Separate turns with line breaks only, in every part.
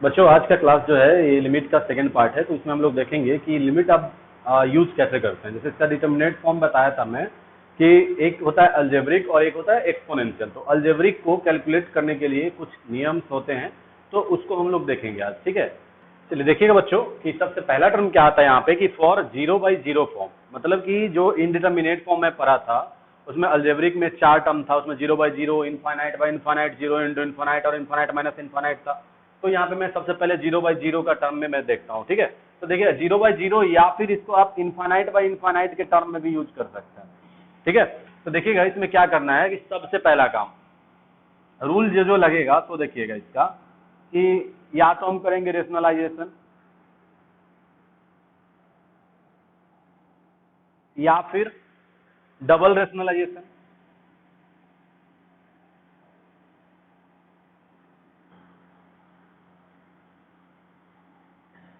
बच्चों आज का क्लास जो है ये लिमिट का सेकंड पार्ट है। तो इसमें हम लोग देखेंगे कि लिमिट आप यूज कैसे करते हैं। जैसे इसका डिटर्मिनेंट फॉर्म बताया था मैं कि एक होता है अलजेब्रिक और एक होता है एक्सपोनेंशियल। तो अलजेब्रिक को कैलकुलेट करने के लिए कुछ नियम्स होते हैं, तो उसको हम लोग देखेंगे आज। ठीक है, चलिए देखिएगा बच्चों कि सबसे पहला टर्म क्या आता है यहाँ पे कि फॉर 0/0 फॉर्म, मतलब कि जो इनडिटर्मिनेट फॉर्म में पढ़ा था उसमें अलजेब्रिक में 4 टर्म था, उसमें 0/0, infinite by infinite, 0 into infinite और इनफाइनाइट माइनस इनफाइनाइट था। तो यहाँ पे मैं सबसे पहले 0/0 का टर्म में मैं देखता हूँ। ठीक है, तो देखिए 0/0 या फिर इसको आप इनफाइनाइट बाय इनफाइनाइट के टर्म में भी यूज कर सकते हैं। ठीक है, तो देखिएगा इसमें क्या करना है कि सबसे पहला काम रूल जो लगेगा, तो देखिएगा इसका कि या तो हम करेंगे रेशनलाइजेशन या फिर डबल रेशनलाइजेशन।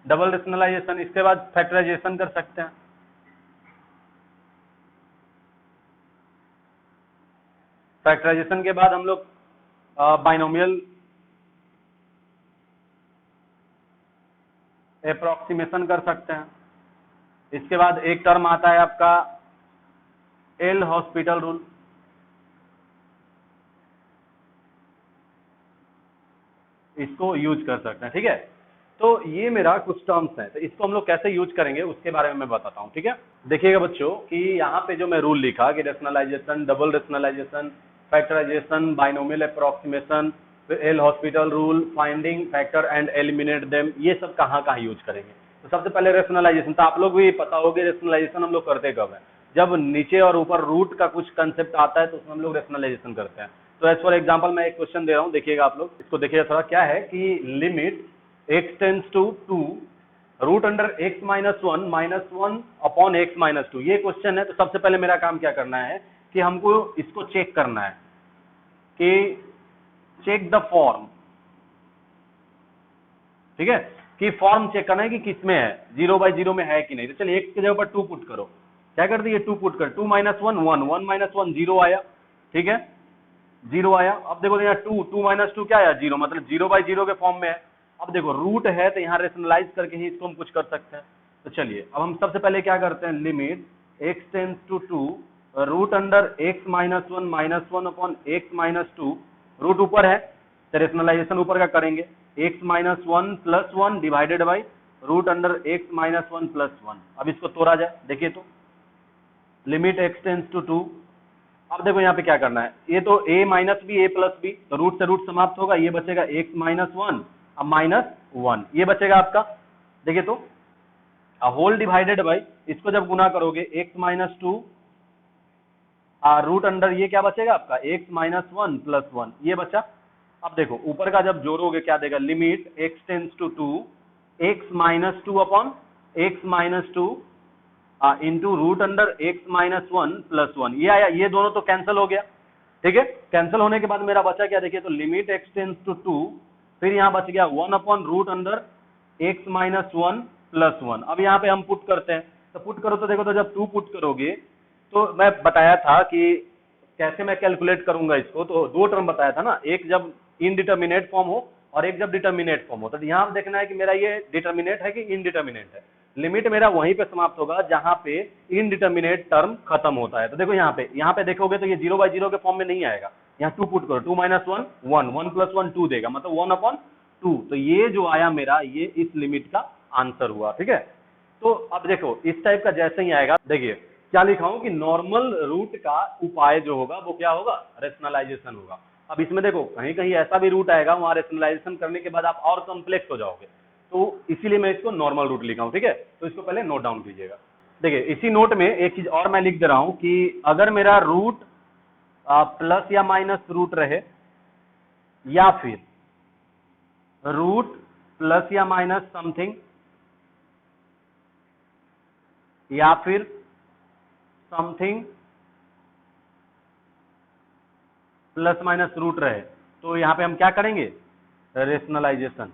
डबल रेशनलाइजेशन इसके बाद फैक्टराइजेशन कर सकते हैं। फैक्टराइजेशन के बाद हम लोग बाइनोमियल अप्रोक्सीमेशन कर सकते हैं। इसके बाद एक टर्म आता है आपका एल हॉस्पिटल रूल। इसको यूज कर सकते हैं। ठीक है, तो ये मेरा कुछ टर्म्स हैं, तो इसको हम लोग कैसे यूज करेंगे उसके बारे में मैं बताता हूँ। ठीक है, देखिएगा बच्चों कि यहाँ पे जो मैं रूल लिखा कि rationalisation, double rationalisation, factorisation, binomial approximation, L hospital rule, finding factor and eliminate them, ये सब कहाँ कहाँ यूज करेंगे। तो सबसे पहले रेशनलाइजेशन, तो आप लोग भी पता होगा रेशनलाइजेशन हम लोग करते कब है, जब नीचे और ऊपर रूट का कुछ कंसेप्ट आता है तो उसमें हम लोग रेशनलाइजेशन करते हैं। तो एज फॉर एग्जांपल मैं एक क्वेश्चन दे रहा हूं, देखिएगा आप लोग इसको देखिएगा थोड़ा। क्या है कि limit x tends to 2 root under x -1 upon x -2, ये क्वेश्चन है। तो सबसे पहले मेरा काम क्या करना है कि हमको इसको चेक करना है कि चेक द फॉर्म। ठीक है, कि फॉर्म चेक करना है कि किसमें है, 0/0 में है कि नहीं। तो चलिए x की जगह पर 2 पुट करो। क्या कर दिए, 2 पुट कर, 2 - 1 1, 1 - 1 0 आया। ठीक है, 0 आया। अब देखो यहाँ 2 - 2 क्या आया, 0, मतलब 0/0 के फॉर्म में है। अब देखो रूट है तो यहाँ रेशनलाइज करके ही इसको हम कुछ कर सकते हैं। तो चलिए अब हम सबसे पहले क्या करते हैं, limit x tends to 2 root under x -1 upon x -2, root ऊपर है तो रेशनलाइजेशन ऊपर का करेंगे, x -1 + 1 divided by root under x -1 + 1। अब इसको तोड़ा जाए, देखिए तो लिमिट x टेंड्स टू 2। अब देखो यहाँ पे क्या करना है, ये तो a minus B A plus B, तो रूट से रूट समाप्त होगा, ये बचेगा x -1 अब -1, ये बचेगा आपका। देखिए तो होल डिवाइडेड बाई, इसको जब गुना करोगे x -2 रूट अंडर ये क्या बचेगा आपका x -1 + 1, ये बचा। अब देखो ऊपर का जब जोड़ोगे क्या देगा, limit x tends to 2 x -2 upon x -2 into root under x -1 + 1, ये आया। ये दोनों तो कैंसिल हो गया। ठीक है, कैंसिल होने के बाद मेरा बचा क्या, देखिए तो लिमिट x टेंड्स टू 2, फिर यहाँ बच गया 1 अपॉन रूट अंडर x -1 + 1। अब यहाँ पे हम पुट करते हैं, तो पुट करो तो देखो, तो जब 2 पुट करोगे तो मैं बताया था कि कैसे मैं कैलकुलेट करूंगा इसको। तो दो टर्म बताया था ना, एक जब इनडिटर्मिनेट फॉर्म हो और एक जब डिटर्मिनेट फॉर्म हो। तो यहाँ देखना है कि मेरा ये डिटर्मिनेट है कि इनडिटर्मिनेट है। लिमिट मेरा वहीं पे समाप्त होगा जहां पे इनडिटर्मिनेट टर्म खत्म होता है। तो देखो यहाँ पे देखोगे तो ये 0/0 के फॉर्म में नहीं आएगा। यहाँ 2 पुट करो, 2 - 1 1, 1 + 1 2 देगा, मतलब 1/2। तो ये जो आया मेरा, ये इस लिमिट का आंसर हुआ। ठीक है, तो अब देखो इस टाइप का जैसे ही आएगा, देखिए क्या लिखा हूं कि नॉर्मल रूट का उपाय जो होगा वो क्या होगा, रेशनलाइजेशन होगा। अब इसमें देखो कहीं कहीं ऐसा भी रूट आएगा, वहां रेशनलाइजेशन करने के बाद आप और कॉम्प्लेक्स हो जाओगे, तो इसीलिए मैं इसको नॉर्मल रूट लिखा हूं। ठीक है, तो इसको पहले नोट डाउन कीजिएगा। देखिए इसी नोट में एक चीज और मैं लिख दे रहा हूं कि अगर मेरा रूट प्लस या माइनस रूट रहे, या फिर रूट प्लस या माइनस समथिंग, या फिर समथिंग प्लस माइनस रूट रहे, तो यहां पे हम क्या करेंगे, रेशनलाइजेशन।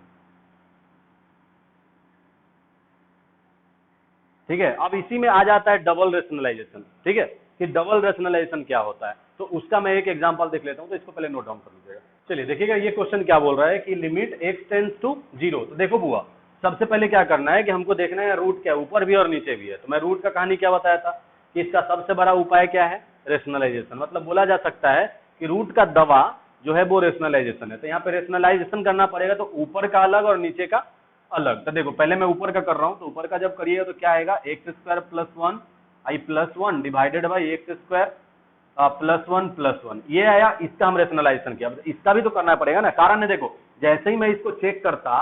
ठीक है, अब इसी में आ जाता है डबल रेशनलाइजेशन। ठीक है, कि डबल रेशनलाइजेशन क्या होता है। तो उसका मैं एक एग्जांपल देख लेता हूं, तो इसको पहले नोट डाउन कर लीजिएगा। चलिए देखिएगा ये क्वेश्चन क्या बोल रहा है कि लिमिट x टेंड्स टू 0। तो देखो बुआ, सबसे पहले क्या करना है कि हमको देखना है रूट क्या ऊपर भी और नीचे भी है। तो मैं रूट का कहानी क्या बताया था कि इसका सबसे बड़ा उपाय क्या है, रेशनलाइजेशन। मतलब बोला जा सकता है कि रूट का दवा जो है वो रेशनलाइजेशन है। तो यहाँ पे रेशनलाइजेशन करना पड़ेगा, तो ऊपर का अलग और नीचे का अलग। तो देखो पहले मैं ऊपर का कर रहा हूँ, तो ऊपर का जब करिएगा तो क्या आएगा, x square plus one I plus one divided by x square plus one ये आया। इसका हम रेशनलाइजेशन किया, इसका भी तो करना पड़ेगा ना। कारण है देखो, जैसे ही मैं इसको चेक करता,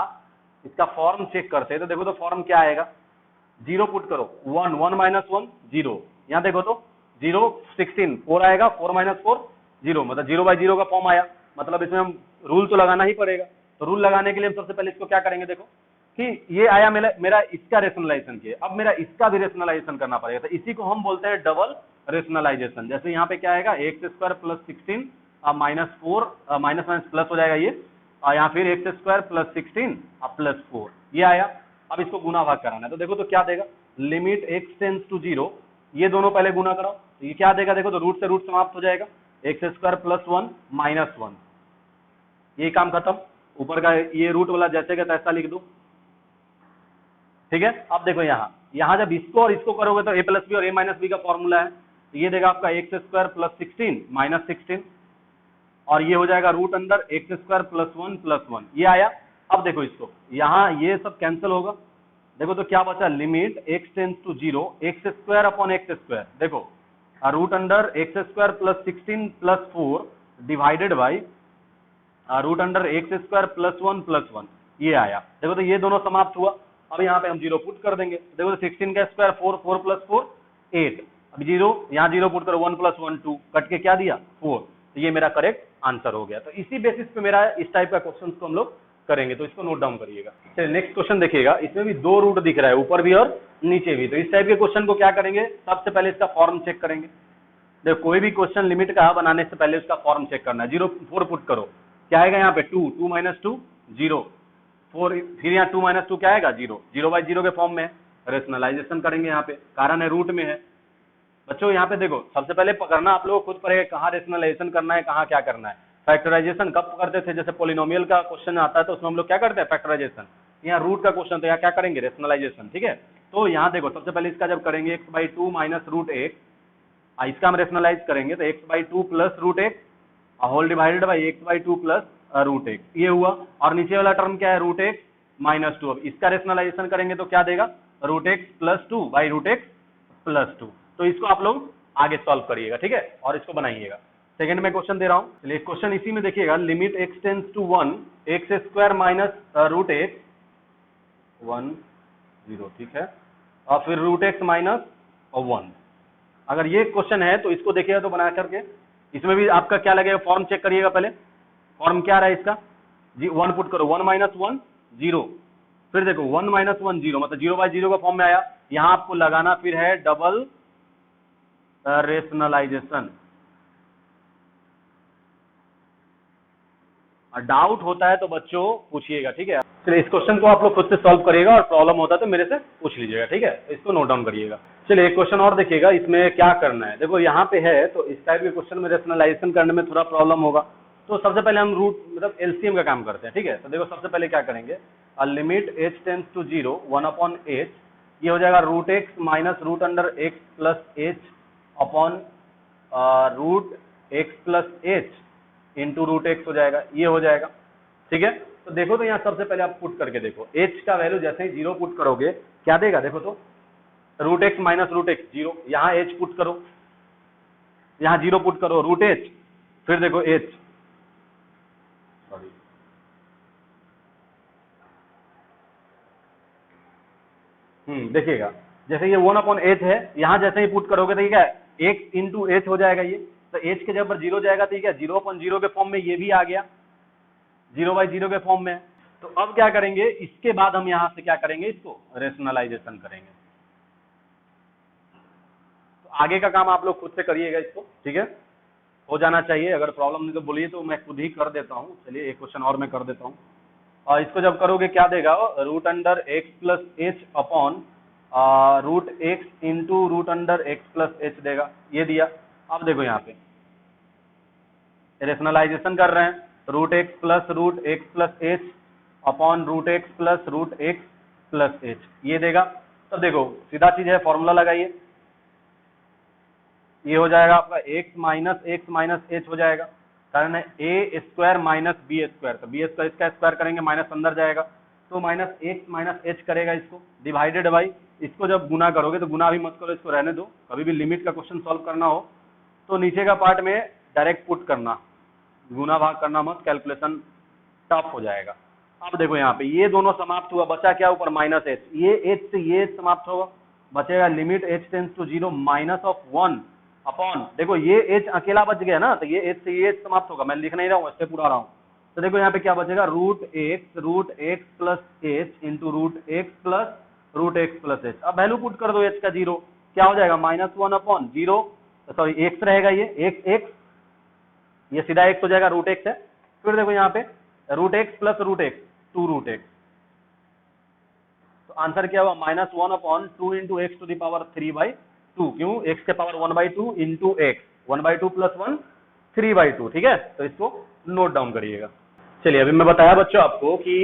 इसका फॉर्म चेक करते, तो देखो तो फॉर्म क्या आएगा, जीरो पुट करो, one one minus one zero, यहाँ देखो तो जीरो 16 4 आएगा, 4 माइनस 4 जीरो, मतलब जीरो बाई जीरो का फॉर्म आया। मतलब इसमें हम रूल तो लगाना ही पड़ेगा। तो रूल लगाने के लिए हम सबसे पहले इसको क्या करेंगे, देखो कि ये आया मेरा इसका रेशनलाइजेशन किया, अब मेरा इसका भी रेशनलाइजेशन करना पड़ेगा। तो इसी को हम बोलते हैं डबल रेशनलाइजेशन। जैसे यहाँ पे क्या आएगा, x square plus 16 minus 4 minus minus plus हो जाएगा ये, और यहाँ फिर एक्स स्क्वायर प्लस 16 प्लस 4 ये आया। अब इसको गुना भाग कराना है, तो देखो तो क्या देगा, लिमिट एक्स टेंड्स टू 0, ये दोनों पहले गुना कराओ, तो ये क्या देगा, देखो तो रूट से रूट समाप्त हो जाएगा, एक्स स्क्वायर प्लस 1 माइनस 1, ये काम खत्म। ऊपर का ये रूट वाला जैसे का तैसा लिख दो, ठीक है। अब देखो यहाँ जब इसको और इसको करोगे तो a प्लस बी और a माइनस बी का फॉर्मूला है, तो ये देगा आपका एक्स स्क्वायर प्लस 16 माइनस 16, और ये हो जाएगा रूट अंदर एक्स स्क्वायर प्लस वन ये आया। अब देखो इसको, यहाँ ये सब कैंसिल होगा, देखो तो क्या बचा, limit x tends to 0 x square upon x square, देखो root under x square plus 16 plus 4 divided by root under x square plus one ये आया। देखो तो ये दोनों समाप्त हुआ। अब यहाँ पे हम जीरो पुट कर देंगे, देखो तो 16 का स्क्वायर 4 4 प्लस 4 8, अब जीरो यहाँ जीरो पुट करो, 1 प्लस 1 2 कट के क्या दिया 4, तो ये मेरा करेक्ट आंसर हो गया। तो इसी बेसिस पे मेरा इस टाइप का क्वेश्चन को हम लोग करेंगे, तो इसको नोट डाउन करिएगा। चलिए नेक्स्ट क्वेश्चन देखिएगा, इसमें भी दो रूट दिख रहा है, ऊपर भी और नीचे भी। तो इस टाइप के क्वेश्चन को क्या करेंगे, सबसे पहले इसका फॉर्म चेक करेंगे। देखो कोई भी क्वेश्चन लिमिट का बनाने से पहले उसका फॉर्म चेक करना है। 0 4 पुट करो, क्या आएगा यहाँ पे 2 2 माइनस 2 0 4, फिर यहाँ 2 माइनस 2 क्या आएगा 0, 0 बाई 0 के फॉर्म में है। रेशनलाइजेशन करेंगे, यहाँ पे कारण है रूट में है। बच्चों यहाँ पे देखो सबसे पहले पकड़ना आप लोग खुद पड़ेगा, कहाँ रेशनलाइजेशन करना है, कहाँ क्या करना है। फैक्टराइजेशन कब करते थे, जैसे पोलिनोमियल का क्वेश्चन आता है तो उसमें हम लोग क्या करते हैं फैक्टराइजेशन। यहाँ रूट का क्वेश्चन तो यहाँ क्या करेंगे रेशनलाइजेशन, ठीक है। तो यहाँ देखो सबसे पहले इसका जब करेंगे X by two minus root X, इसका हम रेशनलाइज करेंगे तो X by two plus root X whole divided by X by two plus root X ये हुआ। और नीचे वाला टर्म क्या है रूट एक्स माइनस टू, अब इसका रेशनलाइजेशन करेंगे तो क्या देगा root x plus two by root x plus two. तो इसको आप लोग आगे सॉल्व करिएगा, ठीक है, और इसको बनाइएगा। सेकंड में क्वेश्चन दे रहा हूं, चलिए क्वेश्चन इसी में देखिएगा, limit x tends to 1 X square minus root X 1 0, ठीक है, और फिर रूट एक्स माइनस 1। अगर ये क्वेश्चन है तो इसको देखिएगा तो बना करके इसमें भी आपका क्या लगेगा, फॉर्म चेक करिएगा पहले। फॉर्म क्या रहा है इसका, जी 1 पुट करो, 1 माइनस 1 0, फिर देखो 1 माइनस 1 0, मतलब 0 बाई 0 का फॉर्म में आया। यहां आपको लगाना फिर है डबल रेशनलाइजेशन। डाउट होता है तो बच्चों पूछिएगा, ठीक है। चलिए इस क्वेश्चन को आप लोग खुद से सॉल्व करिएगा, और प्रॉब्लम होता है तो मेरे से पूछ लीजिएगा, ठीक है। इसको नोट डाउन करिएगा। चलिए एक क्वेश्चन और देखिएगा, इसमें क्या करना है। देखो यहाँ पे है, तो इस टाइप के क्वेश्चन में रेशनलाइजेशन करने में थोड़ा प्रॉब्लम होगा। तो सबसे पहले हम रूट मतलब एलसीएम का काम करते हैं, ठीक है। तो देखो सबसे पहले क्या करेंगे, limit H tends to 0 1 upon H, ये हो जाएगा root x minus root under x plus H upon root x plus H into root X हो जाएगा, ये हो जाएगा, ठीक है। तो देखो तो यहाँ सबसे पहले आप पुट करके देखो, h का वैल्यू जैसे ही 0 पुट करोगे क्या देगा, देखो तो root x minus root X 0, यहाँ h पुट करो, यहाँ 0 पुट करो रूट h, फिर देखो h, सॉरी देखिएगा जैसे ये 1 अपॉन एच है, यहाँ जैसे ही पुट करोगे तो ये क्या है x इंटू एच हो जाएगा ये। तो h के जब 0 जाएगा तो ये क्या 0 अपॉन 0 के फॉर्म में ये भी आ गया, 0 बाई 0 के फॉर्म में। तो अब क्या करेंगे, इसके बाद हम यहां से क्या करेंगे, इसको रेशनलाइजेशन करेंगे। तो आगे का काम आप लोग खुद से करिएगा इसको, ठीक है, हो जाना चाहिए। अगर प्रॉब्लम नहीं तो बोलिए, तो मैं खुद ही कर देता हूं। चलिए एक क्वेश्चन और मैं कर देता हूं। और इसको जब करोगे क्या देगा, root under x plus H upon root X into root under x plus H देगा, ये दिया। अब देखो यहाँ पे रेशनलाइजेशन कर रहे हैं, root x plus H upon root x plus H, ये देगा। तो देखो सीधा चीज है, फॉर्मूला लगाइए, ये हो जाएगा आपका एक्स माइनस एच हो जाएगा, कारण है ए स्क्वायर माइनस बी स्क्वायर, तो बी स्क्वायर इसका स्क्वायर करेंगे माइनस अंदर जाएगा, तो माइनस एक्स माइनस एच करेगा इसको, डिवाइडेड बाई, इसको जब गुना करोगे तो गुना भी मत करो, इसको रहने दो, कभी भी लिमिट का क्वेश्चन सॉल्व करना हो तो नीचे का पार्ट में डायरेक्ट पुट करना, गुना भाग करना मत, कैलकुलेशन टफ हो जाएगा। अब देखो यहाँ पे ये दोनों समाप्त हुआ, बचा क्या ऊपर माइनस एच, ये एच से ये समाप्त होगा, बचेगा limit H tends to 0 minus of 1 upon, देखो ये एच अकेला बच गया ना, तो ये एच से ये एच समाप्त होगा, मैं लिख नहीं रहा हूँ, स्टेप उड़ा रहा हूँ। तो देखो यहाँ पे क्या बचेगा, root x plus H into root x plus H. अब वैल्यू पुट कर दो एच का 0, क्या हो जाएगा -1 अपॉन 0, सॉरी एक्स रहेगा, ये एक्स ये सीधा एक्स हो जाएगा, रूट एक्स है। फिर देखो यहाँ पे root x plus root X, 2 root X, तो आंसर क्या हुआ -1 अपॉन 2 into x to the power 3/2, क्यों, एक्स के पावर 1/2 इंटू एक्स, 1/2 प्लस 1 3/2, ठीक है। तो इसको नोट डाउन करिएगा। चलिए अभी मैं बताया बच्चों आपको कि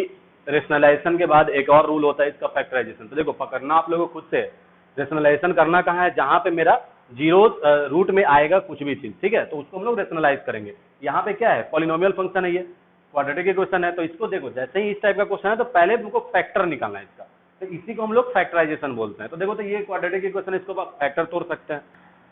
रेशनलाइजेशन के बाद एक और रूल होता है इसका, फैक्टराइजेशन। तो देखो पकड़ना आप लोगों को खुद से, रेशनलाइजेशन करना कहाँ है, जहां पे मेरा जीरो रूट में आएगा कुछ भी चीज, ठीक है, तो उसको हम लोग रेशनलाइज करेंगे। यहाँ पे क्या है, पॉलिनोमियल फंक्शन है, ये क्वाड्रेटिक इक्वेशन है, तो इसको देखो जैसे ही इस टाइप का क्वेश्चन है तो पहले हमको फैक्टर निकालना है इसका, तो इसी को हम लोग फैक्टराइजेशन बोलते हैं। तो देखो तो ये क्वाड्रेटिक इक्वेशन, इसको फैक्टर तोड़ सकते हैं।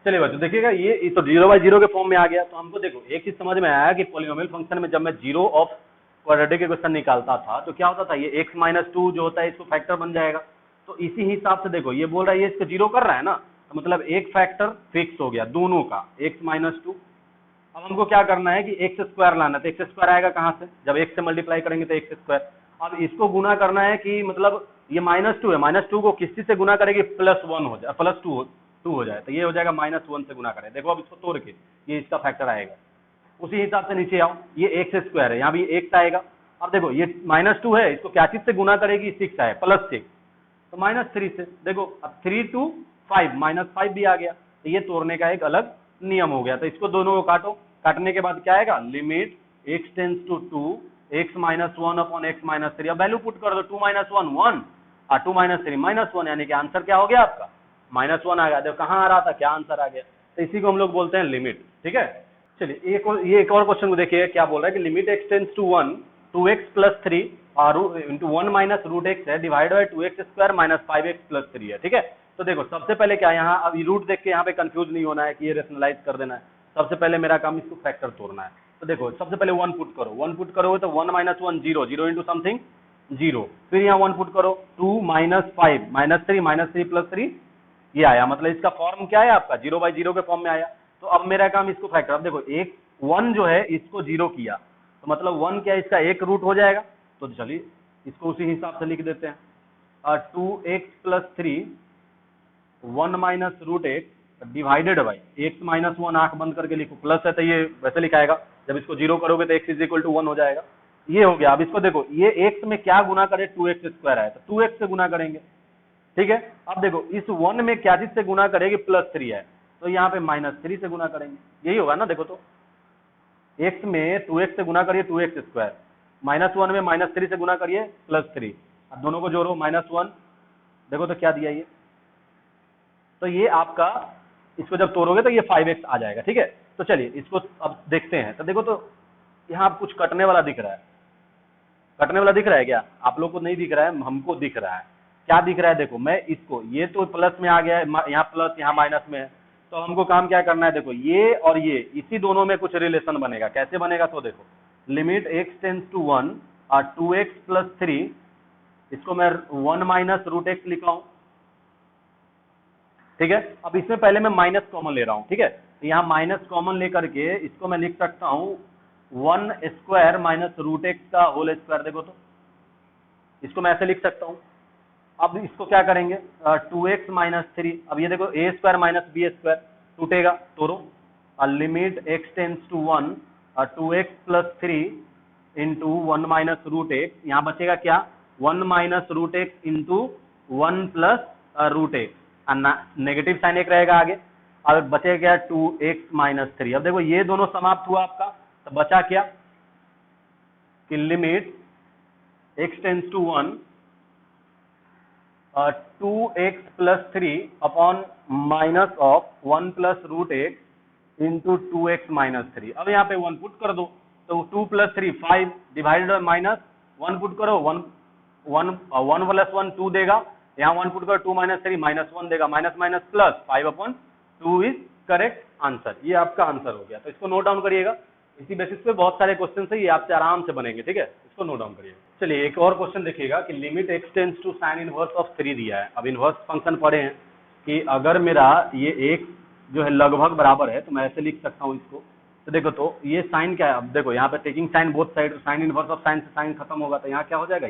चलिए बच्चों देखिएगा, ये तो 0/0 के फॉर्म में आ गया, तो हमको देखो एक चीज समझ में आया कि पॉलिनोमियल फंक्शन में जब मैं जीरो ऑफ क्वाड्रेटिक इक्वेशन निकालता था तो क्या होता था, ये x माइनस 2 जो होता है इसको फैक्टर बन जाएगा। तो इसी हिसाब से देखो ये बोल रहा है ये इसको 0 कर रहा है ना, तो मतलब एक फैक्टर फिक्स हो गया दोनों का, x माइनस 2। अब हमको क्या करना है कि एक्स स्क्वायर लाना, तो एक्स स्क्वायर आएगा कहाँ से, जब x से मल्टीप्लाई करेंगे तो एक्स स्क्वायर। अब इसको गुना करना है कि मतलब ये -2 है, -2 को किस चीज से गुना करेगी, +1 हो जाए, +2 हो जाए, तो ये हो जाएगा -1 से गुना करें। देखो अब इसको तोड़ के ये इसका फैक्टर आएगा, उसी हिसाब से नीचे आओ, ये एक्स स्क्वायर है, यहाँ भी एक्स आएगा। अब देखो ये -2 है, इसको क्या चीज से गुना करेगी, 6 आए, +6, तो -3 से। देखो अब 3 to 5 -5 भी आ गया, तो ये तोड़ने का एक अलग नियम हो गया। तो इसको दोनों को काटो, काटने के बाद क्या आएगा, limit x tends to 2 x minus 1 upon x minus 3। अब वैल्यू पुट कर दो, 2 - 1 1 और 2 - 3 -1, यानी कि आंसर क्या हो गया आपका -1 आ गया। देखो कहाँ आ रहा था, क्या आंसर आ गया, तो इसी को हम लोग बोलते हैं लिमिट, ठीक है। चलिए एक और क्वेश्चन को देखिए, क्या बोल रहा है कि limit x tends to 1 2x plus 3 और इंटू 1 माइनस रूट एक्स है, divide by 2x square minus 5x plus 3 है, ठीक है। तो देखो सबसे पहले क्या, यहाँ अब रूट देख के यहाँ पे कंफ्यूज नहीं होना है कि ये रेशनलाइज कर देना है, सबसे पहले मेरा काम इसको फैक्टर तोड़ना है। तो देखो सबसे पहले 1 पुट करो, 1 पुट करोगे तो 1 - 1 0, 0 इंटू समथिंग 0, फिर यहाँ 1 पुट करो, 2 - 5 -3 प्लस 3 ये आया, मतलब इसका फॉर्म क्या है आपका 0/0 के फॉर्म में आया। तो अब मेरा काम इसको फैक्टर, अब देखो एक 1 जो है इसको 0 किया, तो मतलब 1 क्या इसका एक रूट हो जाएगा, तो चलिए इसको उसी हिसाब से लिख देते हैं, 2x plus 3 1 minus root X divided by x minus 1, आंख बंद करके लिखो, प्लस है तो ये वैसे लिखाएगा, जब इसको 0 करोगे तो x इज इक्वल टू 1 हो जाएगा, ये हो गया। अब इसको देखो ये x में क्या गुना करे, 2x स्क्वायर आया, तो 2x से गुना करेंगे, ठीक है। अब देखो इस 1 में क्या चीज से गुना करेगी, +3 है, तो यहाँ पे -3 से गुना करेंगे, यही होगा ना। देखो तो x में 2x से गुना करिए 2x स्क्वायर, -1 में -3 से गुना करिए +3, अब दोनों को जोड़ो -1, देखो तो क्या दिया ये, तो ये आपका इसको जब तोड़ोगे तो ये 5x आ जाएगा, ठीक है। तो चलिए इसको अब देखते हैं, तो देखो तो यहाँ कुछ कटने वाला दिख रहा है, कटने वाला दिख रहा है क्या, आप लोग को नहीं दिख रहा है, हमको दिख रहा है। क्या दिख रहा है, देखो मैं इसको, ये तो प्लस में आ गया है, यहाँ प्लस यहाँ माइनस में है, तो हमको काम क्या करना है, देखो ये और ये इसी दोनों में कुछ रिलेशन बनेगा, कैसे बनेगा, तो देखो लिमिट x टेंस टू 1 और 2x प्लस 3, इसको मैं 1 माइनस रूट एक्स लिखा हूं, ठीक है। अब इसमें पहले मैं माइनस कॉमन ले रहा हूं, ठीक है, तो यहाँ माइनस कॉमन लेकर के इसको मैं लिख सकता हूं 1 स्क्वायर माइनस रूट एक्स का होल स्क्वायर, देखो तो इसको मैं ऐसे लिख सकता हूं। अब इसको क्या करेंगे, 2x माइनस 3, अब ये देखो a square minus B square टूटेगा, तोड़ो, लिमिट x टेंस टू 1 और 2x plus 3 into 1 minus root X, यहाँ बचेगा क्या 1 minus root X into 1 plus root X, negative sign एक रहेगा आगे, अब बचेगा क्या 2x माइनस 3। अब देखो ये दोनों समाप्त हुआ आपका, तो बचा क्या कि limit x tends to 1 2x plus 3 upon minus of 1 plus root X into 2x minus 3। अब यहाँ पे 1 पुट कर दो, तो 2 plus 3 5 divided by minus 1 put करो, 1 प्लस 1 2 देगा, यहाँ 1 पुट करो 2 माइनस 3 माइनस 1 देगा, minus minus plus 5 upon 2 is correct answer. ये आपका आंसर हो गया। तो इसको नोट डाउन करिएगा, इसी बेसिस पे बहुत सारे क्वेश्चन है, ये आपसे आराम से बनेंगे। ठीक है, इसको नोट डाउन करिएगा। चलिए एक और क्वेश्चन देखिएगा कि limit x tends to sine inverse of 3 दिया है। अब इनवर्स फंक्शन पढ़े हैं कि अगर मेरा ये x जो है लगभग बराबर है तो मैं ऐसे लिख सकता हूँ इसको। तो देखो, तो ये साइन क्या है, अब देखो यहाँ पे taking sine both side, sine inverse of sine से साइन खत्म होगा, तो यहाँ क्या हो जाएगा,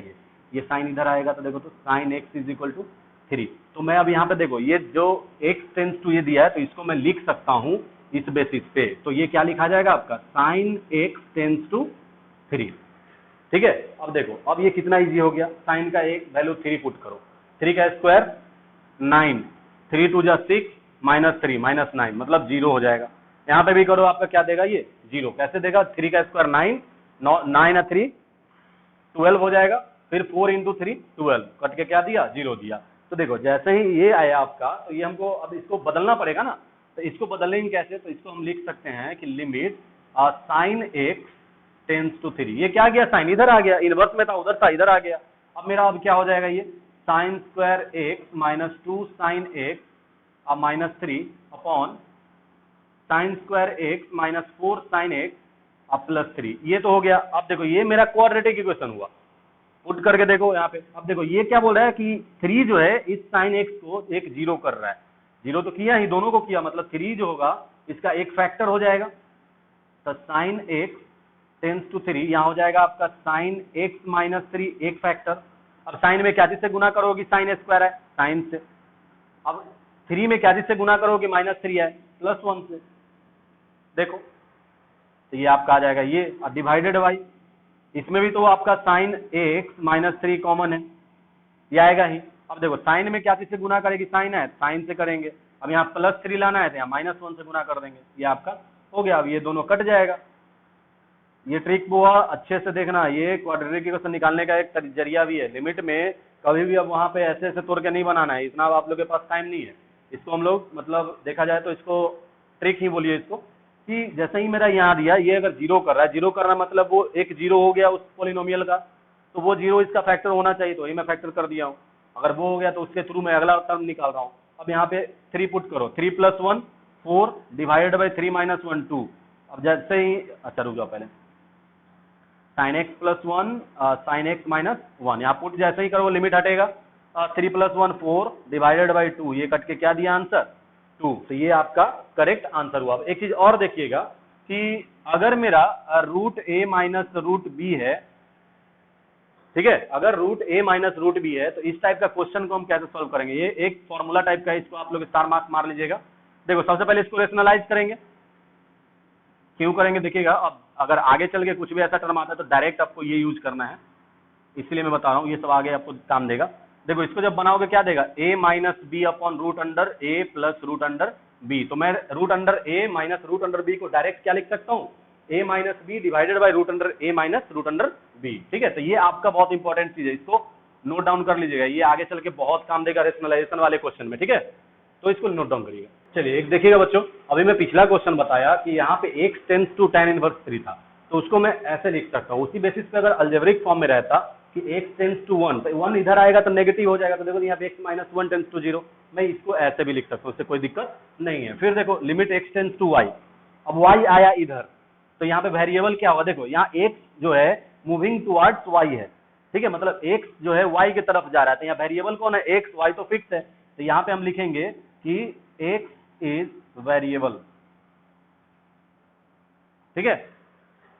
ये साइन इधर आएगा, तो देखो तो sine x is equal to 3। तो मैं अब यहाँ पे देखो ये जो x टेंस टू ये दिया है, तो इसको मैं लिख सकता हूँ इस बेसिस पे। तो ये क्या लिखा जाएगा आपका, साइन x टेंस टू 3। ठीक है, अब देखो, अब ये कितना इजी हो गया, साइन का एक वैल्यू 3 पुट करो, 3 का स्क्वायर 9, 3 2 जा 6 माइनस 3 माइनस 9 मतलब 0 हो जाएगा। यहाँ पे भी करो, आपका क्या देगा, ये 0 कैसे देगा, 3 का स्क्वायर 9 9 या 3 12 हो जाएगा, फिर 4 इंटू 3 12 कट के क्या दिया, 0 दिया। तो देखो जैसे ही ये आया आपका, तो ये हमको अब इसको बदलना पड़ेगा ना, तो इसको बदलेंगे कैसे, तो इसको हम लिख सकते हैं कि limit sine x tends to 3। ये क्या गया, साइन इधर आ गया, इनवर्स में था उधर था, इधर आ गया। अब मेरा अब क्या हो जाएगा, ये sine square x minus 2 sine x अब minus 3 upon sine square x minus 4 sine x अब प्लस 3। ये तो हो गया। अब देखो ये मेरा क्वाड्रेटिक इक्वेशन हुआ, पुट करके देखो यहाँ पे। अब देखो ये क्या बोल रहा है कि 3 जो है इस साइन x को एक 0 कर रहा है, 0 तो किया ही, दोनों को किया, मतलब 3 जो होगा इसका एक फैक्टर हो जाएगा। तो साइन x टेंस टू 3 यहाँ हो जाएगा आपका साइन x माइनस 3 एक फैक्टर। अब साइन में क्या चीज से गुना करोगी, साइन स्क्वायर है साइन से। अब 3 में क्या चीज से गुना करोगे, माइनस 3 है प्लस 1 से। देखो तो ये आपका आ जाएगा ये डिवाइडेड बाई, इसमें भी तो आपका साइन x माइनस 3 कॉमन है, ये आएगा ही। अब देखो साइन में क्या चीज से गुना करेगी, साइन है साइन से करेंगे। अब यहाँ प्लस 3 लाना है तो यहाँ माइनस 1 से गुना कर देंगे, ये आपका हो गया। अब ये दोनों कट जाएगा। ये ट्रिक वो अच्छे से देखना, ये क्वाड्रेटिक इक्वेशन निकालने का एक जरिया भी है। लिमिट में कभी भी अब वहां पे ऐसे ऐसे तोड़ के नहीं बनाना है, इतना आप लोग के पास टाइम नहीं है। इसको हम लोग मतलब देखा जाए तो इसको ट्रिक ही बोलिए इसको, कि जैसे ही मेरा यहाँ दिया, ये अगर 0 कर रहा है, 0 कर रहा है मतलब वो एक 0 हो गया उस पोलिनोमियल का, तो वो 0 इसका फैक्टर होना चाहिए, तो वही मैं फैक्टर कर दिया हूँ। अगर वो हो गया तो उसके थ्रू मैं अगला टर्म निकाल रहा हूँ। अब यहाँ पे 3 पुट करो, 3 प्लस 1 4 डिवाइडेड बाई 3 माइनस 1 2। अब जैसे ही, अच्छा रुक जाओ पहले, sine x plus 1 sine x minus 1 यहाँ पुट जैसे ही करो लिमिट हटेगा, 3 प्लस 1 4 डिवाइडेड बाई 2, ये कट के क्या दिया आंसर 2। तो ये आपका करेक्ट आंसर हुआ। एक चीज और देखिएगा कि अगर मेरा root a minus root b है, ठीक है, अगर root a minus root b है, तो इस टाइप का क्वेश्चन को हम कैसे सॉल्व करेंगे, ये एक फॉर्मूला टाइप का है, इसको आप लोग स्टार मार्क्स मार लीजिएगा। देखो सबसे पहले इसको रेशनलाइज करेंगे, क्यों करेंगे देखिएगा। अब अगर आगे चल के कुछ भी ऐसा टर्म आता है तो डायरेक्ट आपको ये यूज करना है, इसलिए मैं बता रहा हूँ, ये सब आगे आपको काम देगा। देखो इसको जब बनाओगे क्या देगा, a minus B upon root under a plus root under b। तो मैं root under a minus root under b को डायरेक्ट क्या लिख सकता हूँ, a minus B divided by root under a minus root under b। ठीक है, तो ये आपका बहुत इंपॉर्टेंट चीज है, इसको नोट डाउन कर लीजिएगा, ये आगे चल के बहुत काम देगा रेशनलाइजेशन वाले क्वेश्चन में। ठीक है, तो इसको नोट डाउन करिएगा। चलिए एक देखिएगा बच्चों, अभी मैं पिछला क्वेश्चन बताया कि यहाँ पे x tends to tan inverse 3 था, तो उसको मैं ऐसे लिख सकता हूँ। उसी बेसिस पे अगर अल्जेब्रिक फॉर्म में रहता कि x टेंस टू 1, तो 1 इधर आएगा तो नेगेटिव हो जाएगा, तो देखो यहाँ पे x माइनस 1 टेंस टू 0, मैं इसको ऐसे भी लिख सकता हूँ, उससे कोई दिक्कत नहीं है। फिर देखो limit x tends to y, अब y आया इधर, तो यहाँ पे वेरिएबल क्या होगा, देखो यहाँ x जो है मूविंग टुवर्ड्स y है, ठीक है, मतलब x जो है y की तरफ जा रहा है, तो यहाँ वेरिएबल कौन है, x, y तो फिक्स है, तो यहाँ पे हम लिखेंगे कि x इज वेरिएबल। ठीक है,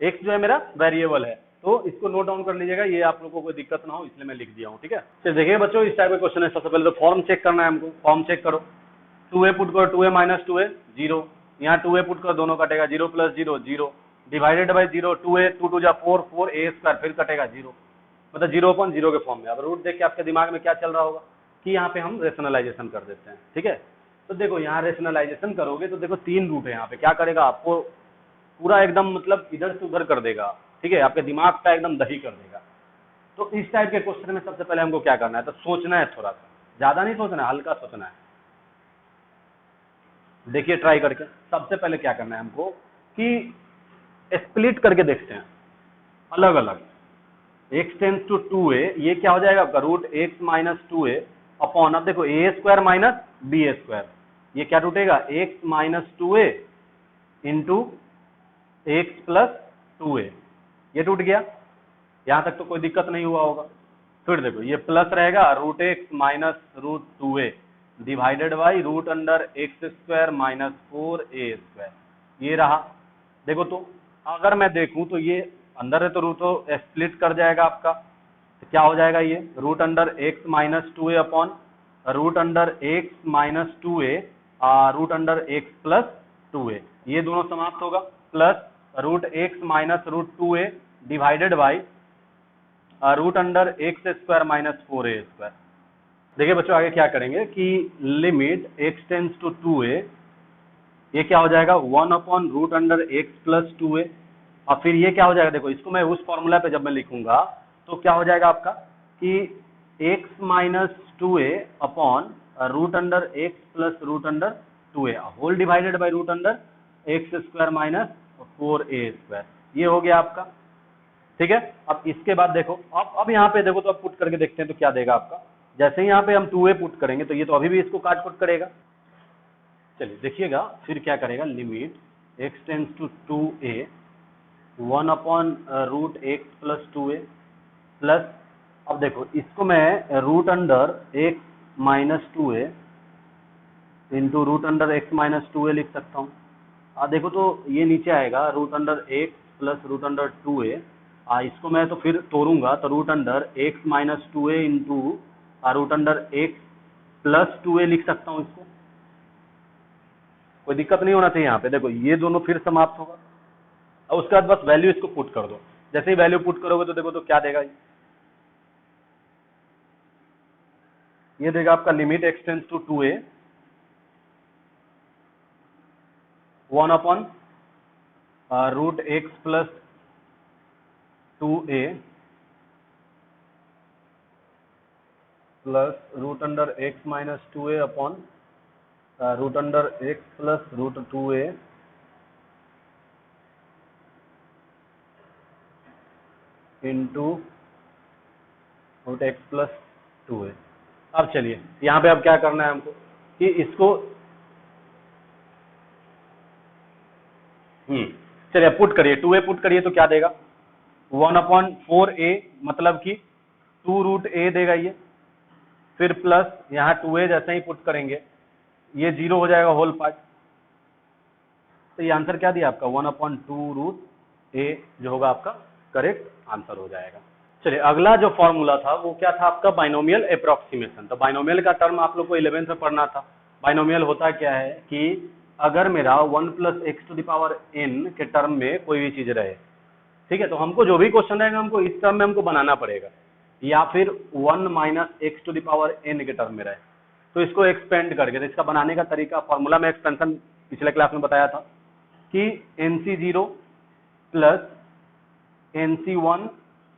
x जो है मेरा वेरिएबल है, तो इसको नोट डाउन कर लीजिएगा, ये आप लोगों को कोई दिक्कत ना हो इसलिए मैं लिख दिया हूँ। ठीक है, तो देखिए बच्चों इस टाइप का क्वेश्चन है। सबसे पहले तो फॉर्म चेक करना है हमको, फॉर्म चेक करो, 2a पुट करो, 2a माइनस 2a 0, यहाँ 2a पुट करो, दोनों कटेगा, 0 प्लस 0 0 डिवाइडेड बाई 0, 2a 2 2 जा 4 4a स्क्वायर, फिर कटेगा 0, मतलब 0 अपॉन 0 के फॉर्म में। अब रूट देख के आपके दिमाग में क्या चल रहा होगा कि यहाँ पे हम रेशनलाइजेशन कर देते हैं। ठीक है, तो देखो यहाँ रेशनलाइजेशन करोगे तो देखो 3 रूट है यहाँ पे, क्या करेगा आपको पूरा एकदम मतलब इधर से उधर कर देगा, ठीक है, आपके दिमाग का एकदम दही कर देगा। तो इस टाइप के क्वेश्चन में सबसे पहले हमको क्या करना है, तो सोचना है, थोड़ा सा ज्यादा नहीं सोचना है, हल्का सोचना है। देखिए ट्राई करके, सबसे पहले क्या करना है हमको कि स्प्लिट करके देखते हैं अलग अलग। x टेंस टू 2a, ये क्या हो जाएगा आपका root x minus 2a upon, अब देखो ए स्क्वायर माइनस बी स्क्वायर, ये क्या टूटेगा x minus 2a into x plus 2a, ये टूट गया। यहां तक तो कोई दिक्कत नहीं हुआ होगा। फिर देखो ये प्लस रहेगा root x minus root 2a divided by root under x square minus 4a square, ये रहा। देखो तो अगर मैं देखूं तो ये अंदर है तो रूट तो स्प्लिट कर जाएगा आपका, तो क्या हो जाएगा ये root under x minus 2a upon root under x minus 2a root under x plus 2a, ये दोनों समाप्त होगा, plus root x minus root 2a divided by root under x square minus 4a square. देखिए बच्चों आगे क्या करेंगे कि limit x tends to 2a, ये क्या हो जाएगा 1 upon root under x plus 2a, और फिर ये क्या हो जाएगा, देखो इसको मैं उस फॉर्मूला पे जब मैं लिखूंगा तो क्या हो जाएगा आपका कि x minus 2a upon root under x plus root under 2a whole divided by root under x square minus 4a square, ये हो गया आपका, ठीक है। अब इसके बाद देखो अब यहाँ पे देखो, तो अब पुट करके देखते हैं तो क्या देगा आपका। जैसे ही यहाँ पे हम 2a पुट करेंगे तो ये तो अभी भी इसको काट पुट करेगा। चलिए देखिएगा फिर क्या करेगा, limit x tends to 2a 1 upon root x plus 2a plus, अब देखो इसको मैं root under x minus 2a into root under x minus 2a लिख सकता हूँ। देखो तो ये नीचे आएगा root under x plus root under 2a, इसको मैं तो फिर तोड़ूंगा तो root under x minus 2a into root under x plus 2a लिख सकता हूँ इसको, कोई दिक्कत नहीं होना चाहिए यहाँ पे। देखो ये दोनों फिर समाप्त होगा और उसके बाद बस वैल्यू इसको पुट कर दो। जैसे ही वैल्यू पुट करोगे तो देखो तो क्या देगा, ये देगा आपका limit x tends to 2a 1 upon root x plus 2a plus root under x minus 2a upon root under x plus root 2a into root x plus 2a। अब चलिए यहाँ पे अब क्या करना है हमको कि इसको चलिए पुट करिए, 2a पुट करिए तो क्या देगा 1 अपॉन 4a, मतलब कि 2 रूट a देगा ये, फिर प्लस यहाँ 2a जैसे ही पुट करेंगे ये 0 हो जाएगा होल पार्ट, तो ये आंसर क्या दिया आपका 1 अपॉन 2 रूट a जो होगा आपका करेक्ट आंसर हो जाएगा। चलिए अगला जो फॉर्मूला था वो क्या था आपका बाइनोमियल अप्रोक्सीमेशन। तो बाइनोमियल का टर्म आप लोग को 11th में पढ़ना था। बाइनोमियल होता क्या है कि अगर मेरा 1 plus x to the power n के टर्म में कोई भी चीज रहे, ठीक है, तो हमको जो भी क्वेश्चन रहेगा हमको इस टर्म में हमको बनाना पड़ेगा, या फिर 1 minus x to the power n के टर्म में रहे तो इसको एक्सपेंड करके, तो इसका बनाने का तरीका फॉर्मूला में एक्सपेंशन पिछले क्लास में बताया था कि nc0 plus nc1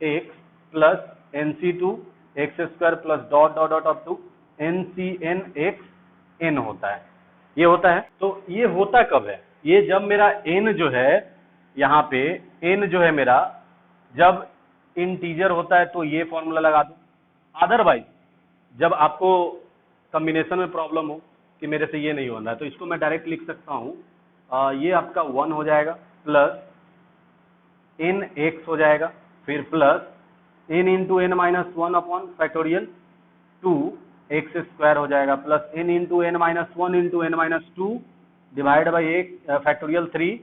x plus nc2 x square plus dot dot dot up to ncn x n होता है, ये होता है। तो ये होता कब है, ये जब मेरा n जो है यहाँ पे n जो है मेरा जब इंटीजर होता है तो ये फॉर्मूला लगा दो। अदरवाइज जब आपको कॉम्बिनेशन में प्रॉब्लम हो कि मेरे से ये नहीं होना है तो इसको मैं डायरेक्ट लिख सकता हूँ, ये आपका 1 हो जाएगा प्लस n x हो जाएगा, फिर plus n into n minus 1 upon factorial 2 x square हो जाएगा, plus n into n minus 1 into n minus 2 divide by एक factorial 3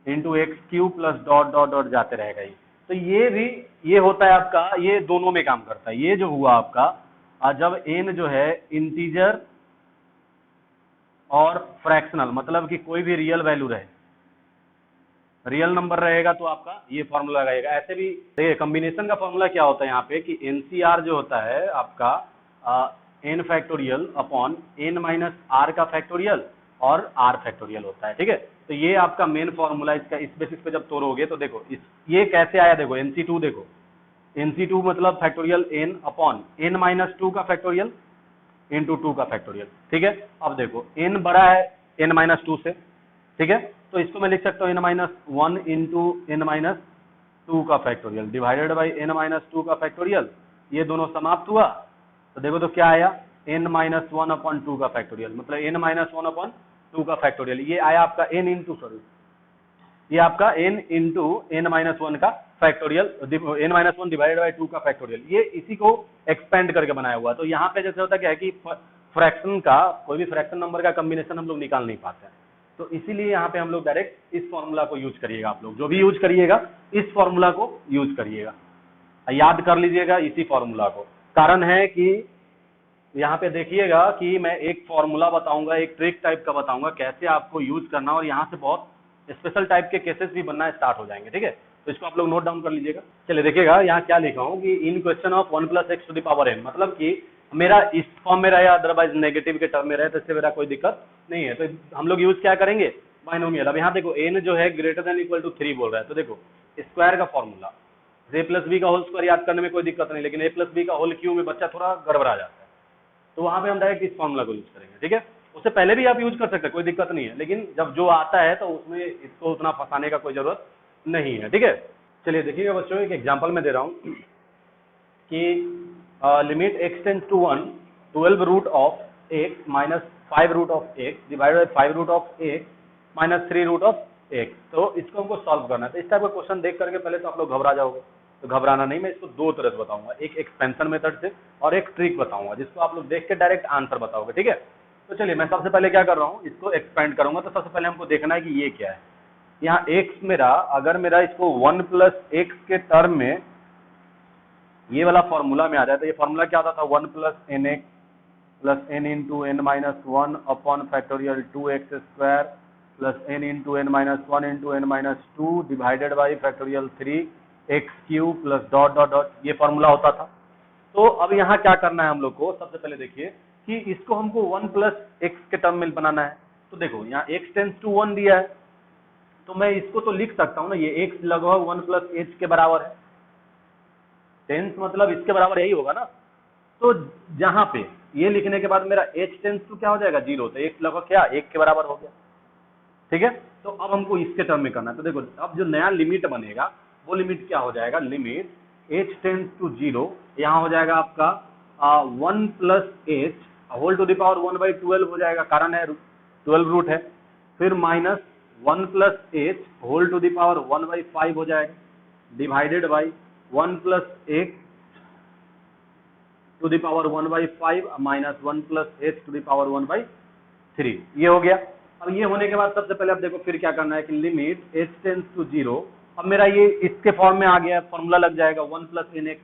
into x cube plus dot dot dot जाते रहेगा ये। तो ये भी ये होता है आपका, ये दोनों में काम करता है। ये जो हुआ आपका जब n जो है इंटीजर और फ्रैक्शनल, मतलब कि कोई भी रियल वैल्यू रहे, रियल नंबर रहेगा तो आपका ये फॉर्मूला लगाएगा। ऐसे भी देखिए कॉम्बिनेशन का फॉर्मूला क्या होता है यहाँ पे कि एनसीआर जो होता है आपका n factorial upon n minus r का फैक्टोरियल और आर फैक्टोरियल होता है, ठीक है। तो ये आपका मेन फॉर्मूला, इसका इस बेसिस पे जब तोड़ोगे तो देखो ये कैसे आया, देखो NC2, देखो NC2 मतलब फैक्टोरियल n अपॉन n-2 का फैक्टोरियल इंटू 2 का फैक्टोरियल, ठीक है। अब देखो n बड़ा है n-2 से, ठीक है, तो इसको मैं लिख सकता हूँ n-1 इंटू n-2 का फैक्टोरियल डिवाइडेड बाई n-2 का फैक्टोरियल। ये दोनों समाप्त हुआ तो देखो तो क्या आया, n-1 अपॉन 2 का फैक्टोरियल, मतलब n-1 अपॉन 2 का फैक्टोरियल। ये आया आपका n इंटू, सॉरी ये आपका n इंटू n-1 का फैक्टोरियल, n-1 डिवाइडेड बाई 2 का फैक्टोरियल। ये इसी को एक्सपेंड करके बनाया हुआ। तो यहाँ पे जैसे होता क्या है कि फ्रैक्शन का, कोई भी फ्रैक्शन नंबर का कॉम्बिनेशन हम लोग निकाल नहीं पाते हैं, तो इसीलिए यहाँ पे हम लोग डायरेक्ट इस फॉर्मूला को यूज करिएगा। आप लोग जो भी यूज करिएगा इस फॉर्मूला को यूज करिएगा, याद कर लीजिएगा इसी फॉर्मूला को। कारण है कि यहाँ पे देखिएगा कि मैं एक फॉर्मूला बताऊंगा, एक ट्रिक टाइप का बताऊंगा कैसे आपको यूज करना, और यहाँ से बहुत स्पेशल टाइप के केसेस भी बनना स्टार्ट हो जाएंगे, ठीक है। तो इसको आप लोग नोट डाउन कर लीजिएगा। चलिए देखिएगा यहाँ क्या लिखा हूँ कि in question of 1 + x to the power n, मतलब कि मेरा इस फॉर्म में रहे अदरवाइज नेगेटिव के टर्म में रहे तो इससे मेरा कोई दिक्कत नहीं है। तो हम लोग यूज क्या करेंगे, बाइनोमियल। अब यहाँ देखो n जो है ग्रेटर देन इक्वल टू 3 बोल रहा है, तो देखो स्क्वायर का फॉर्मूला a + b का होल स्क्वायर याद करने में कोई दिक्कत नहीं, लेकिन a + b का होल क्यू में बच्चा थोड़ा गड़बड़ा जाता है, तो वहां पे हम डायरेक्ट इस फॉर्मूला को यूज करेंगे, ठीक है। उससे पहले भी आप यूज कर सकते हैं, कोई दिक्कत नहीं है, लेकिन जब जो आता है तो उसमें इसको उतना फंसाने का कोई जरूरत नहीं है, ठीक है। चलिए देखिएगा बच्चों, एक एग्जांपल मैं दे रहा हूँ कि limit x tends to 1 12 root of x minus 5 root of x divided by 5 root of x minus 3 root of x। तो इसको हमको सॉल्व करना है। तो इस टाइप का क्वेश्चन देख करके पहले तो आप लोग घबरा जाओगे, तो घबराना नहीं, मैं इसको दो तरह से बताऊंगा, एक एक्सपेंशन मेथड से और एक ट्रिक बताऊंगा, जिसको आप लोग देख के डायरेक्ट आंसर बताओगे, ठीक है। तो चलिए मैं सबसे पहले क्या कर रहा हूँ, इसको एक्सपेंड करूंगा। तो सबसे पहले हमको देखना है कि ये क्या है। यहाँ x मेरा, अगर मेरा इसको 1 + x के टर्म में ये वाला फॉर्मूला में आ जाए, तो ये फॉर्मूला क्या होता था, 1 + nx plus n into n-1 upon factorial 2x square plus n into n-1 into n-2 divided by factorial 3x³ plus dot dot dot, ये फॉर्मूला होता था। तो अब यहाँ क्या करना है हम लोग को, सबसे पहले देखिए कि इसको हमको 1 + x के टर्म में बनाना है। तो देखो यहाँ x टेंड्स टू 1 दिया है, तो मैं इसको तो लिख सकता हूँ ना, ये x लगभग 1 + h के बराबर है, टेंस मतलब इसके बराबर यही होगा ना। तो जहां पे ये लिखने के बाद मेरा h टेंस टू क्या हो जाएगा 0, तो x लगभग क्या 1 के बराबर हो गया, ठीक है। तो अब हमको इसके टर्म में करना है। तो देखो अब जो नया लिमिट बनेगा वो लिमिट क्या हो जाएगा, लिमिट h टेंस टू 0, यहाँ हो जाएगा आपका 1 + h whole to the power 1/12 हो जाएगा, कारण है 12 रूट है, फिर minus 1 + h whole to the power 1/5 हो जाएगा, divided by 1 + x to the power 1/5 minus 1 + h to the power 1/3, ये हो गया। अब ये होने के बाद सबसे पहले अब देखो फिर क्या करना है कि लिमिट h टेंड्स टू 0, अब मेरा ये इसके फॉर्म में आ गया, फॉर्मूला लग जाएगा 1 + nx,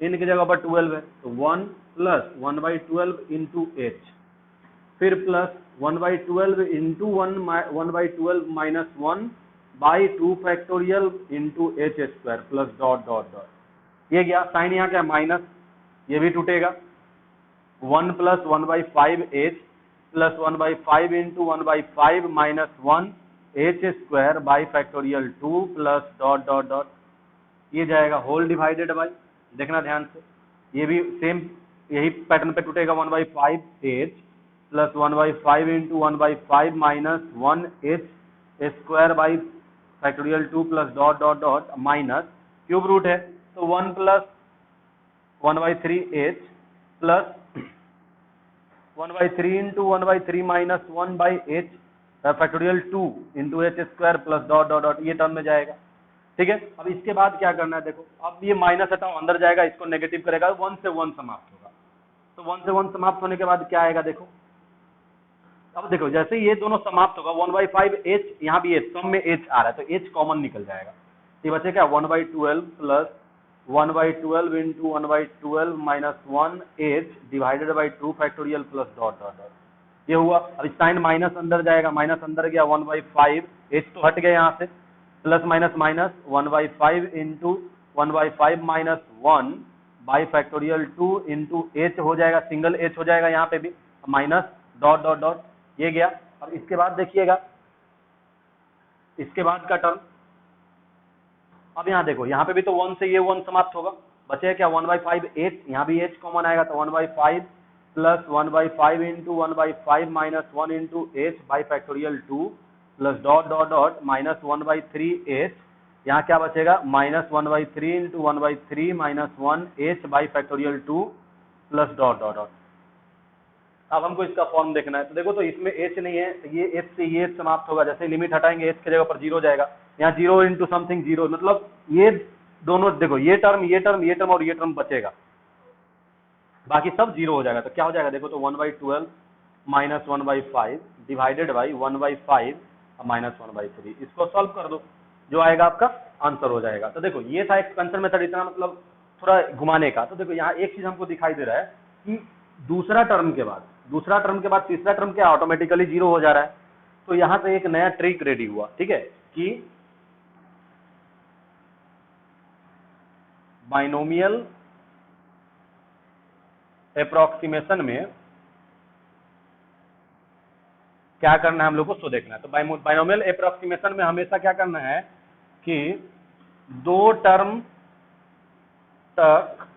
n की जगह पर 12 है, तो 1 + 1/12 इंटू h, फिर plus 1/12 into 1/12 minus 1/2 factorial into h square plus dot dot dot, ये गया साइन यहाँ क्या माइनस, ये भी टूटेगा, 1 + 1/5h plus 1/5 into 1/5 minus 1 h square by factorial 2 plus dot dot dot, ये जाएगा होल डिवाइडेड बाई, देखना ध्यान से, ये भी सेम यही पैटर्न पे टूटेगा, 1/5h plus 1/5 into 1/5 minus 1h square by factorial 2 plus dot dot dot minus cube root है, तो 1 + 1/3h plus 1/3 into 1/3 minus 1/h factorial 2 into h square plus dot dot dot, ये टर्म में जाएगा, ठीक है। अब इसके बाद क्या करना है, देखो अब ये माइनस हटाओ, अंदर जाएगा, इसको नेगेटिव करेगा, 1 से 1 समाप्त होगा, तो 1 से 1 समाप्त होने के बाद क्या आएगा, देखो अब देखो जैसे ये दोनों समाप्त होगा 1/5h, यहाँ भी h, सम में h आ रहा है, तो h कॉमन निकल जाएगा, ये बचे क्या 1/12 plus 1/12 into 1/12 minus 1h divided by 2 factorial plus dot dot dot, ये हुआ। अब साइन माइनस अंदर जाएगा, माइनस अंदर गया 1/5, h तो हट गया यहाँ से, plus minus minus 1/5 into 1/5 minus 1 by factorial 2 into h हो जाएगा, सिंगल h हो जाएगा यहाँ पे भी, माइनस डॉट डॉट डॉट, ये गया। अब इसके बाद देखिएगा, इसके बाद का टर्म, अब यहाँ देखो, यहाँ पे भी तो 1 से ये 1 समाप्त होगा, बचे क्या 1/5 h, यहाँ भी h कॉमन आएगा तो 1/5 plus 1/5 into 1/5 minus 1 into h by factorial 2 plus dot dot dot minus 1/3 h, यहाँ क्या बचेगा minus 1/3 into 1/3 minus 1 h by factorial 2 plus dot dot dot. अब हमको इसका फॉर्म देखना है, तो देखो तो इसमें h नहीं है, तो ये h से ये h समाप्त होगा, जैसे लिमिट हटाएंगे h की जगह पर 0 हो जाएगा, यहाँ 0 इंटू समथिंग 0, मतलब ये दोनों देखो, ये टर्म ये टर्म ये टर्म और ये टर्म बचेगा, बाकी सब 0 हो जाएगा। तो क्या हो जाएगा देखो तो 1/12 माइनस 1/5 डिवाइडेड बाई 1/5 माइनस 1/3, इसको सॉल्व कर दो, जो आएगा आपका आंसर हो जाएगा। तो देखो ये था एक्सपेंशन मेथड, इतना मतलब थोड़ा घुमाने का। तो देखो यहाँ एक चीज हमको दिखाई दे रहा है कि दूसरा टर्म के बाद तीसरा टर्म क्या ऑटोमेटिकली 0 हो जा रहा है। तो यहां से एक नया ट्रिक रेडी हुआ, ठीक है, कि बाइनोमियल अप्रोक्सीमेशन में क्या करना है हम लोग को, सो देखना है। तो बाइनोमियल अप्रोक्सीमेशन में हमेशा क्या करना है कि दो टर्म तक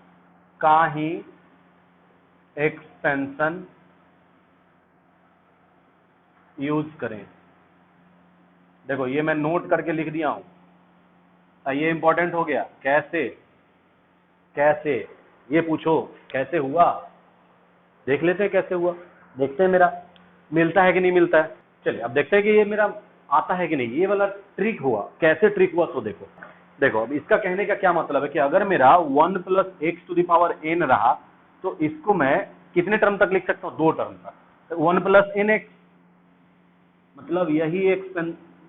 का ही एक्सपेंशन यूज करें। देखो ये मैं नोट करके लिख दिया हूं, ये इंपॉर्टेंट हो गया। कैसे कैसे ये पूछो कैसे हुआ, देख लेते हैं कैसे हुआ, देखते हैं मेरा मिलता है कि नहीं मिलता है। चलिए अब देखते हैं कि ये मेरा आता है कि नहीं, ये वाला ट्रिक हुआ। कैसे ट्रिक हुआ तो देखो, अब इसका कहने का क्या मतलब है कि अगर मेरा 1 plus x to the power n रहा तो इसको मैं कितने टर्म तक लिख सकता हूँ, 2 टर्म तक। 1 प्लस एन एक्स, मतलब यही एक,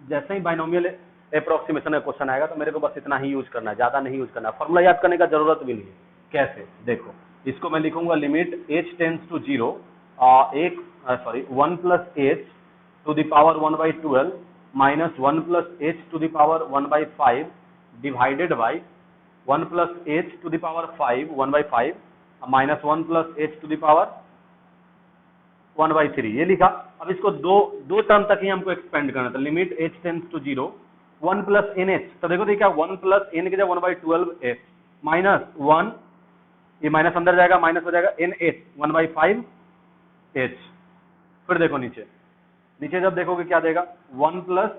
जैसे ही बाइनोमियल अप्रोक्सीमेशन का क्वेश्चन आएगा तो मेरे को बस इतना ही यूज करना है, ज्यादा नहीं यूज करना है, फॉर्मूला याद करने का जरूरत भी नहीं है। कैसे देखो, इसको मैं लिखूंगा limit h tends to 0 1 plus h to the power 1/12 minus 1 plus h to the power 1/5 divided by 1 plus h to the power 5 1/5 minus 1 plus h to the power 1/3, ये लिखा। अब इसको दो टर्म तक ही हमको एक्सपेंड करना था। Limit h tends to 0 1 plus n h, तो देखो क्या 1 प्लस एन की जगह 1/12 एच माइनस 1, ये माइनस अंदर जाएगा, माइनस हो जाएगा एन एच 1/5 एच। फिर देखो नीचे जब देखोगे क्या देगा 1 plus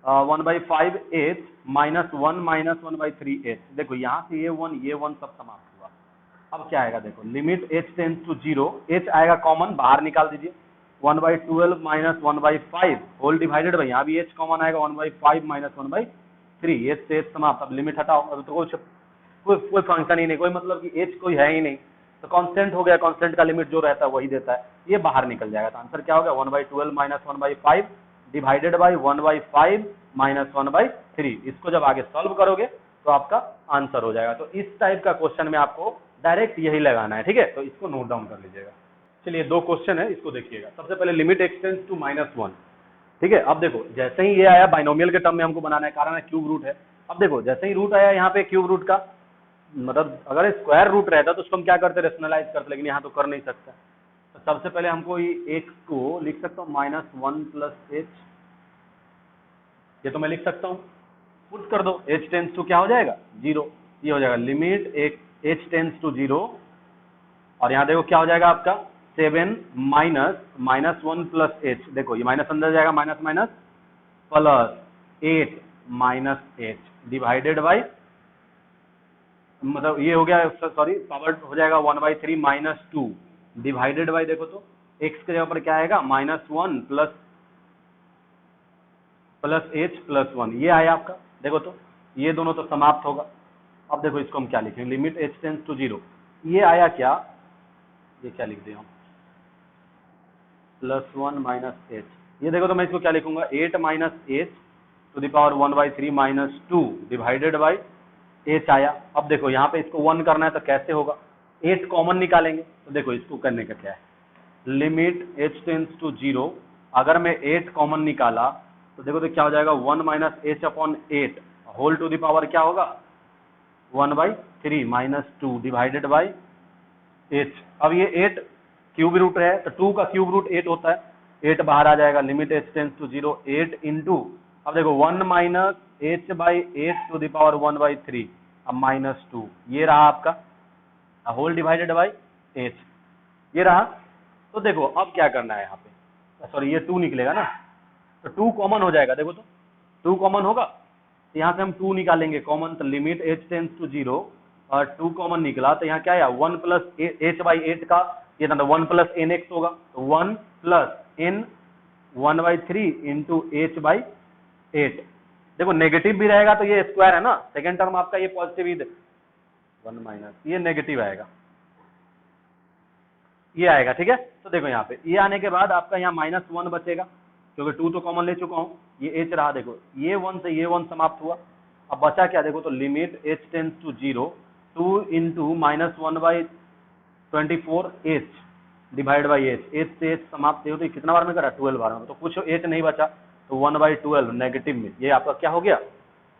1/5 H minus 1 minus 1/3 H. देखो यहाँ से ये 1 सब समाप्त हुआ। अब क्या आएगा देखो, limit h tends to 0, h आएगा कॉमन, बाहर निकाल दीजिए, 1/12 माइनस 1/5 होल डिवाइडेड बाई, यहाँ भी h कॉमन आएगा 1/5 माइनस 1/3, h से h समाप्त। अब लिमिट हटाओ, अब तो कोई फंक्शन ही नहीं, कोई मतलब कि h कोई है ही नहीं, तो कांस्टेंट हो गया, कांस्टेंट का लिमिट जो रहता है वही देता है, ये बाहर निकल जाएगा। तो आंसर क्या हो गया 1/12 माइनस 1/5 डिवाइडेड बाई 1/5 माइनस 1/3। इसको जब आगे सॉल्व करोगे तो आपका आंसर हो जाएगा। तो इस टाइप का क्वेश्चन में आपको डायरेक्ट यही लगाना है, ठीक है, तो इसको नोट डाउन कर लीजिएगा। चलिए 2 क्वेश्चन है, इसको देखिएगा। सबसे पहले लिमिट x टेंड्स टू -1, ठीक है। अब देखो जैसे ही ये आया बाइनोमियल के टर्म में हमको बनाना है, कारण है क्यूब रूट है। अब देखो जैसे ही रूट आया यहाँ पे क्यूब रूट का, मतलब अगर स्क्वायर रूट रहता तो उसको हम क्या करते, रेशनलाइज करते, लेकिन यहाँ तो कर नहीं सकता। तो सबसे पहले हमको ये x को लिख सकता हूँ -1 प्लस h, ये तो मैं लिख सकता हूँ, पुट कर दो, h टेंड्स टू क्या हो जाएगा 0, ये हो जाएगा लिमिट h टेंड्स टू 0, और यहाँ देखो क्या हो जाएगा आपका 7 माइनस 1 प्लस h, देखो ये माइनस अंदर जाएगा, minus minus plus 8 minus h divided by, मतलब ये हो गया, सॉरी पावर हो जाएगा 1/3 माइनस 2 डिवाइडेड बाई, देखो तो x के जगह पर क्या आएगा -1 प्लस h प्लस 1, ये आया आपका। देखो तो ये दोनों तो समाप्त होगा। अब देखो इसको हम क्या लिखेंगे, लिमिट h टेंड्स टू 0, ये आया क्या, ये क्या लिख दिया +1 माइनस h, ये देखो तो मैं इसको क्या लिखूंगा 8 minus h to the power 1/3 minus 2 divided by h आया। अब देखो यहाँ पे इसको 1 करना है तो कैसे होगा, 8 कॉमन निकालेंगे। तो देखो इसको करने का क्या है, लिमिट h टेंड्स टू 0, अगर मैं 8 कॉमन निकाला तो देखो तो क्या हो जाएगा 1 minus h upon 8 whole to the power क्या होगा 1/3 माइनस 2 डिवाइडेड बाई h। अब ये 8 क्यूब रूट है तो 2 का क्यूब रूट 8 होता है, 8 बाहर आ जाएगा, limit h tense to 0 8 into, अब देखो 1 minus h by 8 to the power 1/3, अब -2, ये रहा आपका होल डिवाइडेड बाई h, ये रहा। तो देखो अब क्या करना है यहाँ पे, सॉरी ये 2 निकलेगा ना, तो 2 कॉमन हो जाएगा, देखो तो 2 कॉमन होगा, तो यहाँ से हम 2 निकालेंगे कॉमन, तो लिमिट h टेंस टू 0 और 2 कॉमन निकला, तो यहाँ क्या आया 1 प्लस h बाई 8 का ये था 1 प्लस एन एक्स होगा, तो 1 plus n 1/3 into h by 8, देखो नेगेटिव भी रहेगा तो ये स्क्वायर है ना, सेकेंड टर्म आपका ये पॉजिटिव ही 1 माइनस ये नेगेटिव आएगा, ये आएगा, ठीक है। तो देखो यहाँ पे ये आने के बाद आपका यहाँ -1 बचेगा, क्योंकि 2 तो कॉमन ले चुका हूँ, ये h रहा, देखो ये 1 से ये 1 समाप्त हुआ, अब बचा क्या, देखो तो limit h tense to 0 2 into -1/24 h divide by h से h समाप्त हो, तो कितना बार में करा 12 बार में, तो कुछ h नहीं बचा, तो 1/12 नेगेटिव में, ये आपका क्या हो गया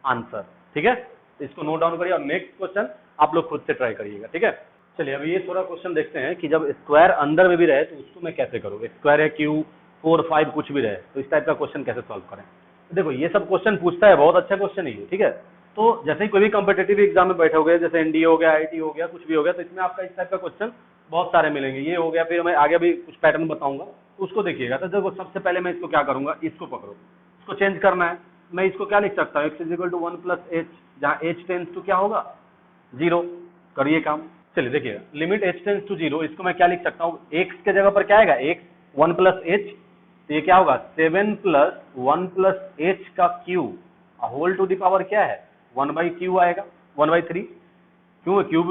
आंसर, ठीक है। तो इसको नोट डाउन करिए और नेक्स्ट क्वेश्चन आप लोग खुद से ट्राई करिएगा, ठीक है। चलिए अभी ये थोड़ा क्वेश्चन देखते हैं कि जब स्क्वायर अंदर में भी रहे तो उसको मैं कैसे करूँ, स्क्वायर है क्यू 4 5 कुछ भी रहे, तो इस टाइप का क्वेश्चन कैसे सॉल्व करें। तो देखो ये सब क्वेश्चन पूछता है, बहुत अच्छा क्वेश्चन है ये, ठीक है। तो जैसे ही कोई भी कॉम्पिटेटिव एग्जाम में बैठोगे, जैसे एनडीए हो गया, आईटी हो गया, कुछ भी हो गया, तो इसमें आपका इस टाइप का क्वेश्चन बहुत सारे मिलेंगे, ये हो गया, फिर मैं आगे भी कुछ पैटर्न बताऊंगा, तो उसको देखिएगा। तो देखो सबसे पहले मैं इसको क्या करूंगा, इसको पकड़ो, इसको चेंज करना है, मैं इसको क्या लिख सकता हूँ, x is equal to 1 plus h, जहाँ h टेंस टू क्या होगा 0, करिए काम। चलिए देखिए लिमिट h टेंस टू 0, इसको मैं क्या लिख सकता हूँ, x के जगह पर क्या आएगा x 1 प्लस एच, तो ये क्या होगा 7 प्लस 1 प्लस एच का q whole to the power क्या है 1/q आएगा 1/3, क्यों क्यूब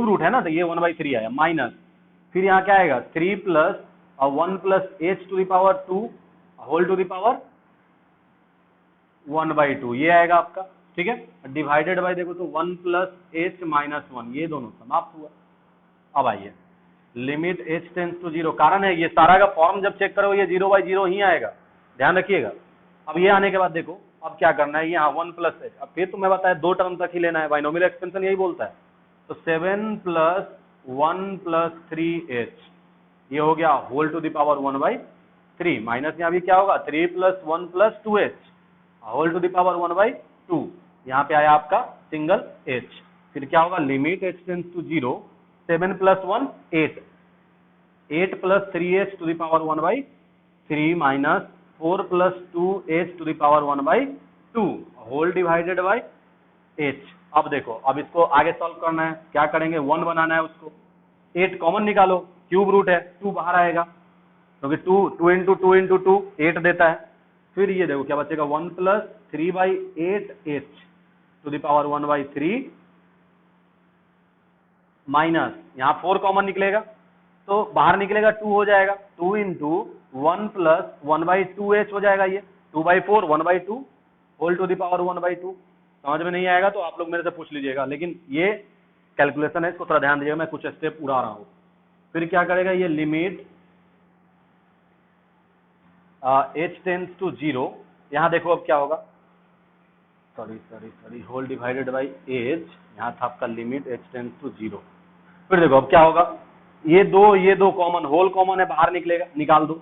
रूट है ना, तो ये 1/3 आया, माइनस फिर यहाँ क्या आएगा 3 plus 1 plus h to the power 2 whole to the power 1/2, ये आएगा आपका, ठीक है। डिवाइडेड बाय देखो तो 1 प्लस एच माइनस 1, ये दोनों समाप्त हुआ। अब आइए लिमिट h टेंस टू 0, कारण है ये सारा का फॉर्म जब चेक करो ये 0/0 ही आएगा, ध्यान रखिएगा। अब ये आने के बाद देखो अब क्या करना है, यहाँ 1 प्लस एच, अब फिर तुम्हें बताया 2 टर्म तक ही लेना है, बाइनोमियल एक्सपेंशन यही बोलता है, तो 7 प्लस 1 प्लस 3h, ये हो गया whole to the power 1/3, minus यहाँ भी क्या होगा 3 plus 1 plus 2h whole to the power 1/2, यहाँ पे आया आपका सिंगल h, फिर क्या होगा limit h tense to 0, 7 plus 1 8 plus 3h to the power 1/3 minus 4 plus 2h to the power 1/2 whole divided by h। अब देखो अब इसको आगे सॉल्व करना है, क्या करेंगे 1 बनाना है उसको, 8 कॉमन निकालो, क्यूब रूट है 2 बाहर आएगा, क्योंकि 2 इंटू 2 इंटू 2 8 देता है, फिर ये देखो क्या बचेगा 1 plus 3/8h to the power 1/3 minus यहाँ 4 कॉमन निकलेगा तो बाहर निकलेगा 2 हो जाएगा, 2 इंटू 1 प्लस 1/2h हो जाएगा, ये 2/4 1/2 होल टू द पावर 1/2। समझ में नहीं आएगा तो आप लोग मेरे से पूछ लीजिएगा, लेकिन ये कैलकुलेशन है, इसको थोड़ा ध्यान दीजिएगा, मैं कुछ स्टेप उड़ा रहा हूँ। फिर क्या करेगा ये लिमिट h टेंस टू 0, यहाँ देखो अब क्या होगा, sorry whole divided by h, यहाँ था आपका लिमिट h टेंस टू 0, फिर देखो अब क्या होगा, ये दो कॉमन, होल कॉमन है बाहर निकलेगा, निकाल दो,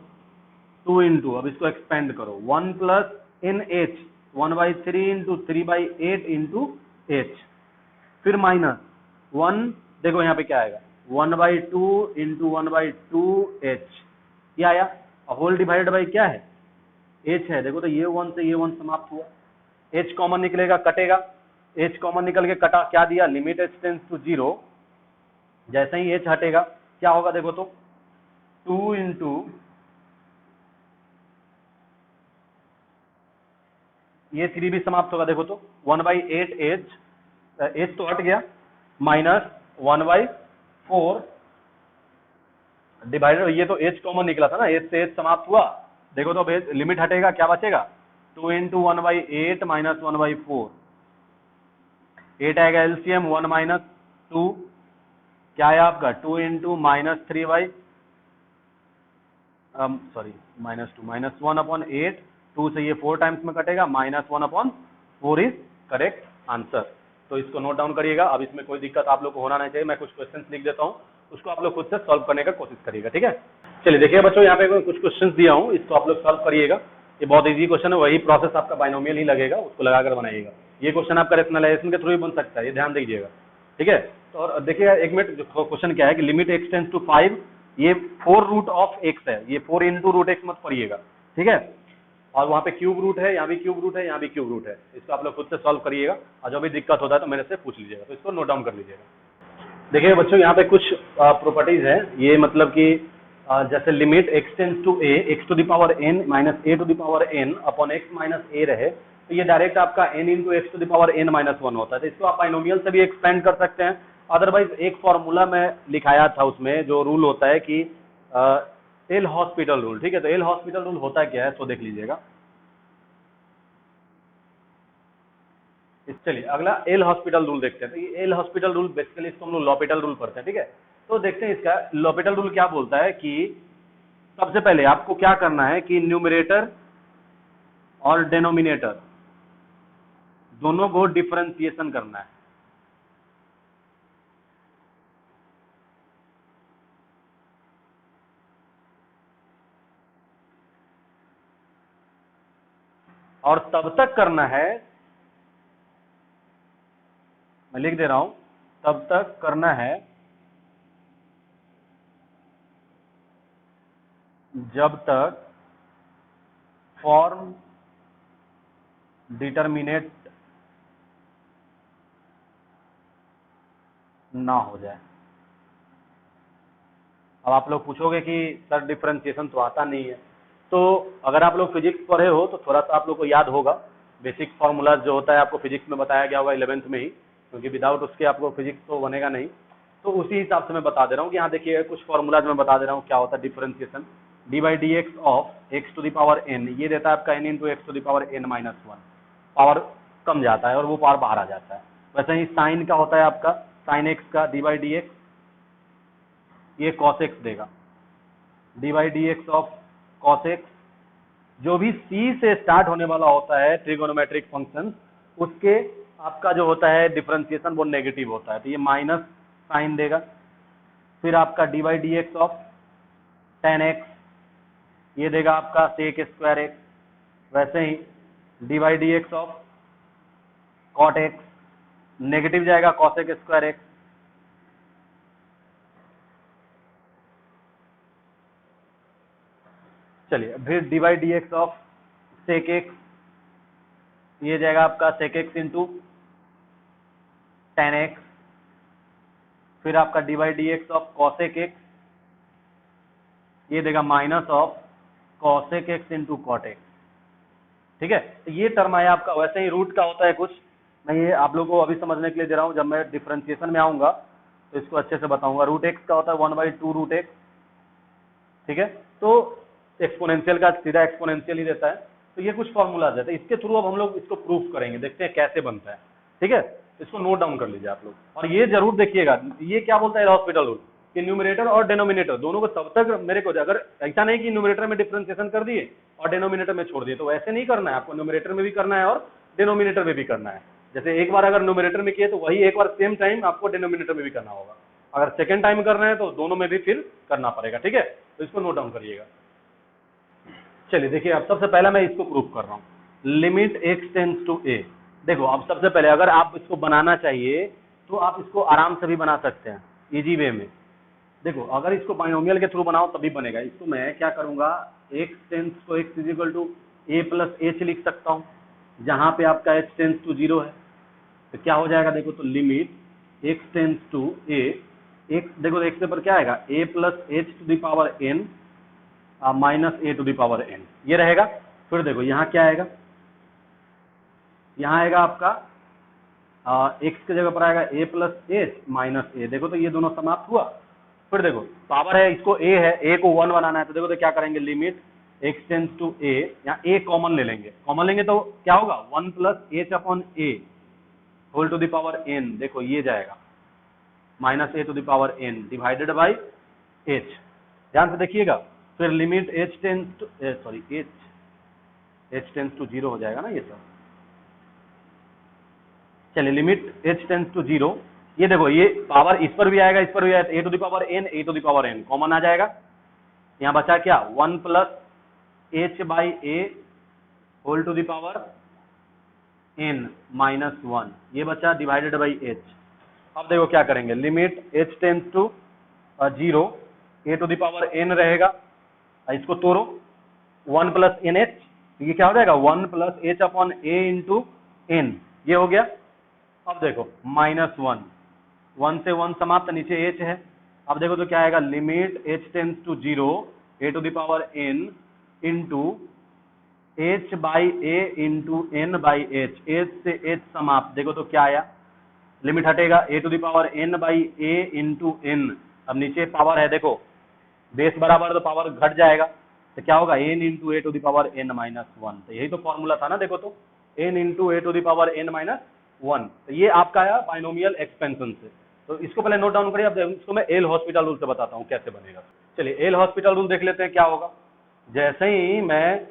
2 इंटू अब इसको एक्सपेंड करो 1 plus n h 1/3 into 3/8 into h, फिर माइनस 1, देखो यहाँ पे क्या आएगा 1/2 इंटू 1/2h, ये आया, होल डिवाइडेड बाई क्या है h है, देखो तो ये 1 से ये 1 समाप्त हुआ, h कॉमन निकलेगा कटेगा, h कॉमन निकल के कटा, क्या दिया लिमिट h टेंस टू 0, जैसे ही h हटेगा क्या होगा देखो तो 2 इंटू ये 3 भी समाप्त होगा, देखो तो 1/8h, h तो हट गया, माइनस 1/4 डिवाइडेड, ये तो h कॉमन निकला था ना, h से h समाप्त हुआ, देखो तो लिमिट हटेगा क्या बचेगा 2 इंटू 1/8 माइनस 1/4, 8 आएगा एलसीएम 1 माइनस 2, क्या है आपका 2 इंटू माइनस 3 बाई माइनस 1/8, 2 से ये 4 टाइम्स में कटेगा, माइनस 1/4 इज करेक्ट आंसर। तो इसको नोट डाउन करिएगा, अब इसमें कोई दिक्कत आप लोग को होना नहीं चाहिए, मैं कुछ क्वेश्चंस लिख देता हूँ, उसको आप लोग खुद से सॉल्व करने का कोशिश करिएगा, ठीक है। चलिए देखिए बच्चों, यहाँ पे मैं कुछ क्वेश्चंस दिया हूँ, इसको आप लोग सॉल्व करिएगा। ये बहुत इजी क्वेश्चन है, वही प्रोसेस आपका बाइनोमियल ही लगेगा, उसको लगाकर बनाइएगा। ये क्वेश्चन आपका रेशनलाइजेशन के थ्रू ही बन सकता है, ये ध्यान दीजिएगा, ठीक है। तो और देखिएगा एक मिनट, क्वेश्चन क्या है कि लिमिट x टेंस टू 5, ये 4 रूट ऑफ x है, ये 4 इंटू रूट एक्स मत पढ़िएगा, ठीक है। और वहाँ पे क्यूब रूट है, यहाँ भी क्यूब रूट है, यहाँ भी क्यूब रूट है, इसको आप लोग खुद से सॉल्व करिएगा, और जो भी दिक्कत होता है तो मेरे से पूछ लीजिएगा, तो इसको नोट डाउन कर लीजिएगा। देखिए बच्चों, यहाँ पे कुछ प्रॉपर्टीज है, ये मतलब कि जैसे limit x tends to a x to the power n minus a to the power n upon x minus a रहे, तो ये डायरेक्ट आपका n into x to the power n minus 1 होता है। तो इसको आप बाइनोमियल से भी एक्सपेंड कर सकते हैं। अदरवाइज एक फॉर्मूला में लिखाया था, उसमें जो रूल होता है कि एल हॉस्पिटल रूल, ठीक है। तो एल हॉस्पिटल रूल होता क्या है, तो देख लीजिएगा। चलिए अगला एल हॉस्पिटल रूल देखते हैं। तो ये एल हॉस्पिटल रूल बेसिकली इसको हम लोग लॉपिटल रूल पढ़ते हैं, ठीक है। तो देखते हैं इसका लॉपिटल रूल क्या बोलता है कि सबसे पहले आपको क्या करना है कि न्यूमरेटर और डेनोमिनेटर दोनों को डिफरेंशिएशन करना है। और तब तक करना है, मैं लिख दे रहा हूं, तब तक करना है जब तक फॉर्म डिटरमिनेट ना हो जाए। अब आप लोग पूछोगे कि सर डिफरेंशिएशन तो आता नहीं है, तो अगर आप लोग फिजिक्स पढ़े हो तो थोड़ा सा आप लोग को याद होगा। बेसिक फार्मूला जो होता है आपको फिजिक्स में बताया गया होगा 11th में ही, क्योंकि विदाउट उसके आपको फिजिक्स तो बनेगा नहीं। तो उसी हिसाब से मैं बता दे रहा हूँ कि यहाँ देखिए कुछ फॉर्मूलाज में बता दे रहा हूँ क्या होता है differentiation. D by d x of x to the power n, ये देता है आपका n into x to the power n minus 1। Power कम जाता है और वो पावर बाहर आ जाता है। वैसे ही साइन का होता है आपका साइन एक्स का डी बाई डी एक्स, ये कॉस एक्स देगा, D by d x of cos x. जो भी c से स्टार्ट होने वाला होता है ट्रिगोनोमेट्रिक फंक्शन, उसके आपका जो होता है डिफरेंशिएशन वो नेगेटिव होता है, तो ये माइनस साइन देगा। फिर आपका d by d x of tan x, ये देगा आपका सेक स्क्वायर एक्स। वैसे ही d by d x of cot x, negative जाएगा कॉसेक स्क्वायर एक्स। चलिए फिर d by d x of sec x, ये जाएगा आपका sec x into tan x. फिर आपका d by d x of cosec x, ये देगा minus of cosec x into cot x, ठीक है। तो ये टर्म आया आपका। वैसे ही रूट का होता है कुछ, मैं ये आप लोगों को अभी समझने के लिए दे रहा हूँ, जब मैं डिफरेंशिएशन में आऊंगा तो इसको अच्छे से बताऊंगा। रूट एक्स का होता है 1/2 रूट एक्स, ठीक है। तो एक्सपोनेंशियल का सीधा एक्सपोनेंशियल ही रहता है। तो ये कुछ फॉर्मूलाज है, तो इसके थ्रू अब हम लोग इसको प्रूफ करेंगे, देखते हैं कैसे बनता है, ठीक है। इसको नोट डाउन कर लीजिए आप लोग, और ये जरूर देखिएगा ये क्या बोलता है हॉस्पिटल रूल कि न्यूमरेटर और डेनोमिनेटर दोनों को तब तक मेरे को, अगर ऐसा नहीं कि न्यूमरेटर में डिफरेंशिएशन कर दिए और डेनोमिनेटर में छोड़ दिए, तो ऐसे नहीं करना है। आपको न्यूमरेटर में भी करना है और डेनोमिनेटर में भी करना है। जैसे एक बार अगर न्यूमरेटर में किए तो वही एक बार सेम टाइम आपको डेनोमिनेटर में भी करना होगा। अगर सेकेंड टाइम करना है तो दोनों में भी फिर करना पड़ेगा, ठीक है। तो इसको नोट डाउन करिएगा। चलिए देखिए, अब सबसे पहला मैं इसको प्रूफ कर रहा हूँ, limit x tends to a। देखो अब सबसे पहले अगर आप इसको बनाना चाहिए तो आप इसको आराम से भी बना सकते हैं, इजी वे में। देखो अगर इसको बाइनोमियल के थ्रू बनाओ तभी बनेगा। इसको मैं क्या करूंगा, x टेंस को x is equal to a plus h लिख सकता हूँ, जहां पे आपका h टेंस टू 0 है। तो क्या हो जाएगा, देखो तो limit x tends to a, x देखो x के पर क्या आएगा, a plus h to the power n minus a to the power n, ये रहेगा। फिर देखो यहाँ क्या आएगा, यहाँ आएगा आपका x की जगह पर आएगा a plus h minus a। देखो तो ये दोनों समाप्त हुआ। फिर देखो पावर है, इसको a है, a को 1 बनाना है, तो देखो तो क्या करेंगे, limit x tends to a, यहाँ a कॉमन ले लेंगे। कॉमन लेंगे तो क्या होगा, 1 plus h upon a whole to the power n, देखो ये जाएगा minus a to the power n divided by h। ध्यान से देखिएगा। फिर limit h tense to h tense to 0 हो जाएगा ना ये सब। चलिए लिमिट h टेंस टू 0, ये देखो ये पावर इस पर भी आएगा, इस पर भी आएगा, a to the power n, a to the power n common आ जाएगा। यहाँ बचा क्या, 1 plus h by a whole to the power n minus 1, ये बचा डिवाइडेड बाई एच। अब देखो क्या करेंगे, limit h tense to 0, a to the power n रहेगा, इसको तोड़ो 1 प्लस एन एच, ये क्या हो जाएगा 1 प्लस एच अपॉन ए इंटू एन, ये हो गया। अब देखो माइनस 1 से 1 समाप्त, नीचे एच है। अब देखो तो क्या आएगा, limit H tends to 0 a to the power n into h by a into n by h, h से एच समाप्त, देखो तो क्या आया, लिमिट हटेगा a to the power n by a into n. अब नीचे पावर है, देखो बेस बराबर तो पावर घट जाएगा, तो क्या होगा n into a to the power n minus 1। तो यही तो फॉर्मूला था ना, देखो तो n into a to the power n minus 1। तो ये आपका आया बाइनोमियल एक्सपेंशन से। तो इसको पहले नोट डाउन करिए। अब इसको मैं एल हॉस्पिटल रूल से बताता हूँ कैसे बनेगा। चलिए एल हॉस्पिटल रूल देख लेते हैं क्या होगा। जैसे ही मैं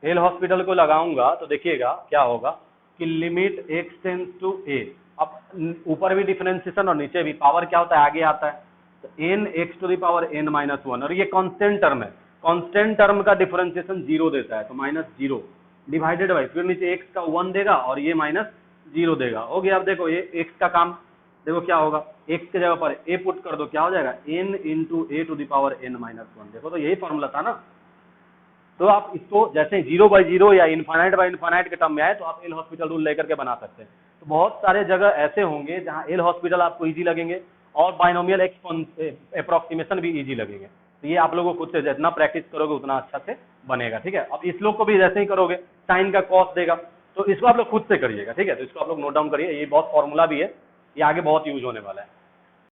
एल हॉस्पिटल को लगाऊंगा तो देखिएगा क्या होगा कि limit x tends to a, अब ऊपर भी डिफरेंशिएशन और नीचे भी, पावर क्या होता है आगे आता है, तो n x to the power n minus 1, और ये कांस्टेंट टर्म है, कांस्टेंट टर्म का डिफरेंशिएशन 0 देता है, तो माइनस 0 डिवाइडेड बाई, फिर नीचे x का 1 देगा और ये माइनस 0 देगा, हो गया। अब देखो ये x का काम, देखो क्या होगा, x की जगह पर a पुट कर दो, क्या हो जाएगा n into a to the power n minus 1। देखो तो यही फॉर्मूला था ना। तो आप इसको जैसे 0 बाई 0 या इन्फानाइट बाई इन्फानाइट के टर्म में आए तो आप एल हॉस्पिटल रूल लेकर के बना सकते हैं। तो बहुत सारे जगह ऐसे होंगे जहां एल हॉस्पिटल आपको इजी लगेंगे और बाइनोमियल अप्रोक्सीमेशन भी इजी लगेंगे। तो ये आप लोगों को खुद से जितना प्रैक्टिस करोगे उतना अच्छा से बनेगा, ठीक है। अब इस लोग को भी जैसे ही करोगे साइन का कॉस देगा, तो इसको आप लोग खुद से करिएगा, ठीक है। तो इसको आप लोग नोट डाउन करिए, ये बहुत फॉर्मूला भी है, ये आगे बहुत यूज होने वाला है।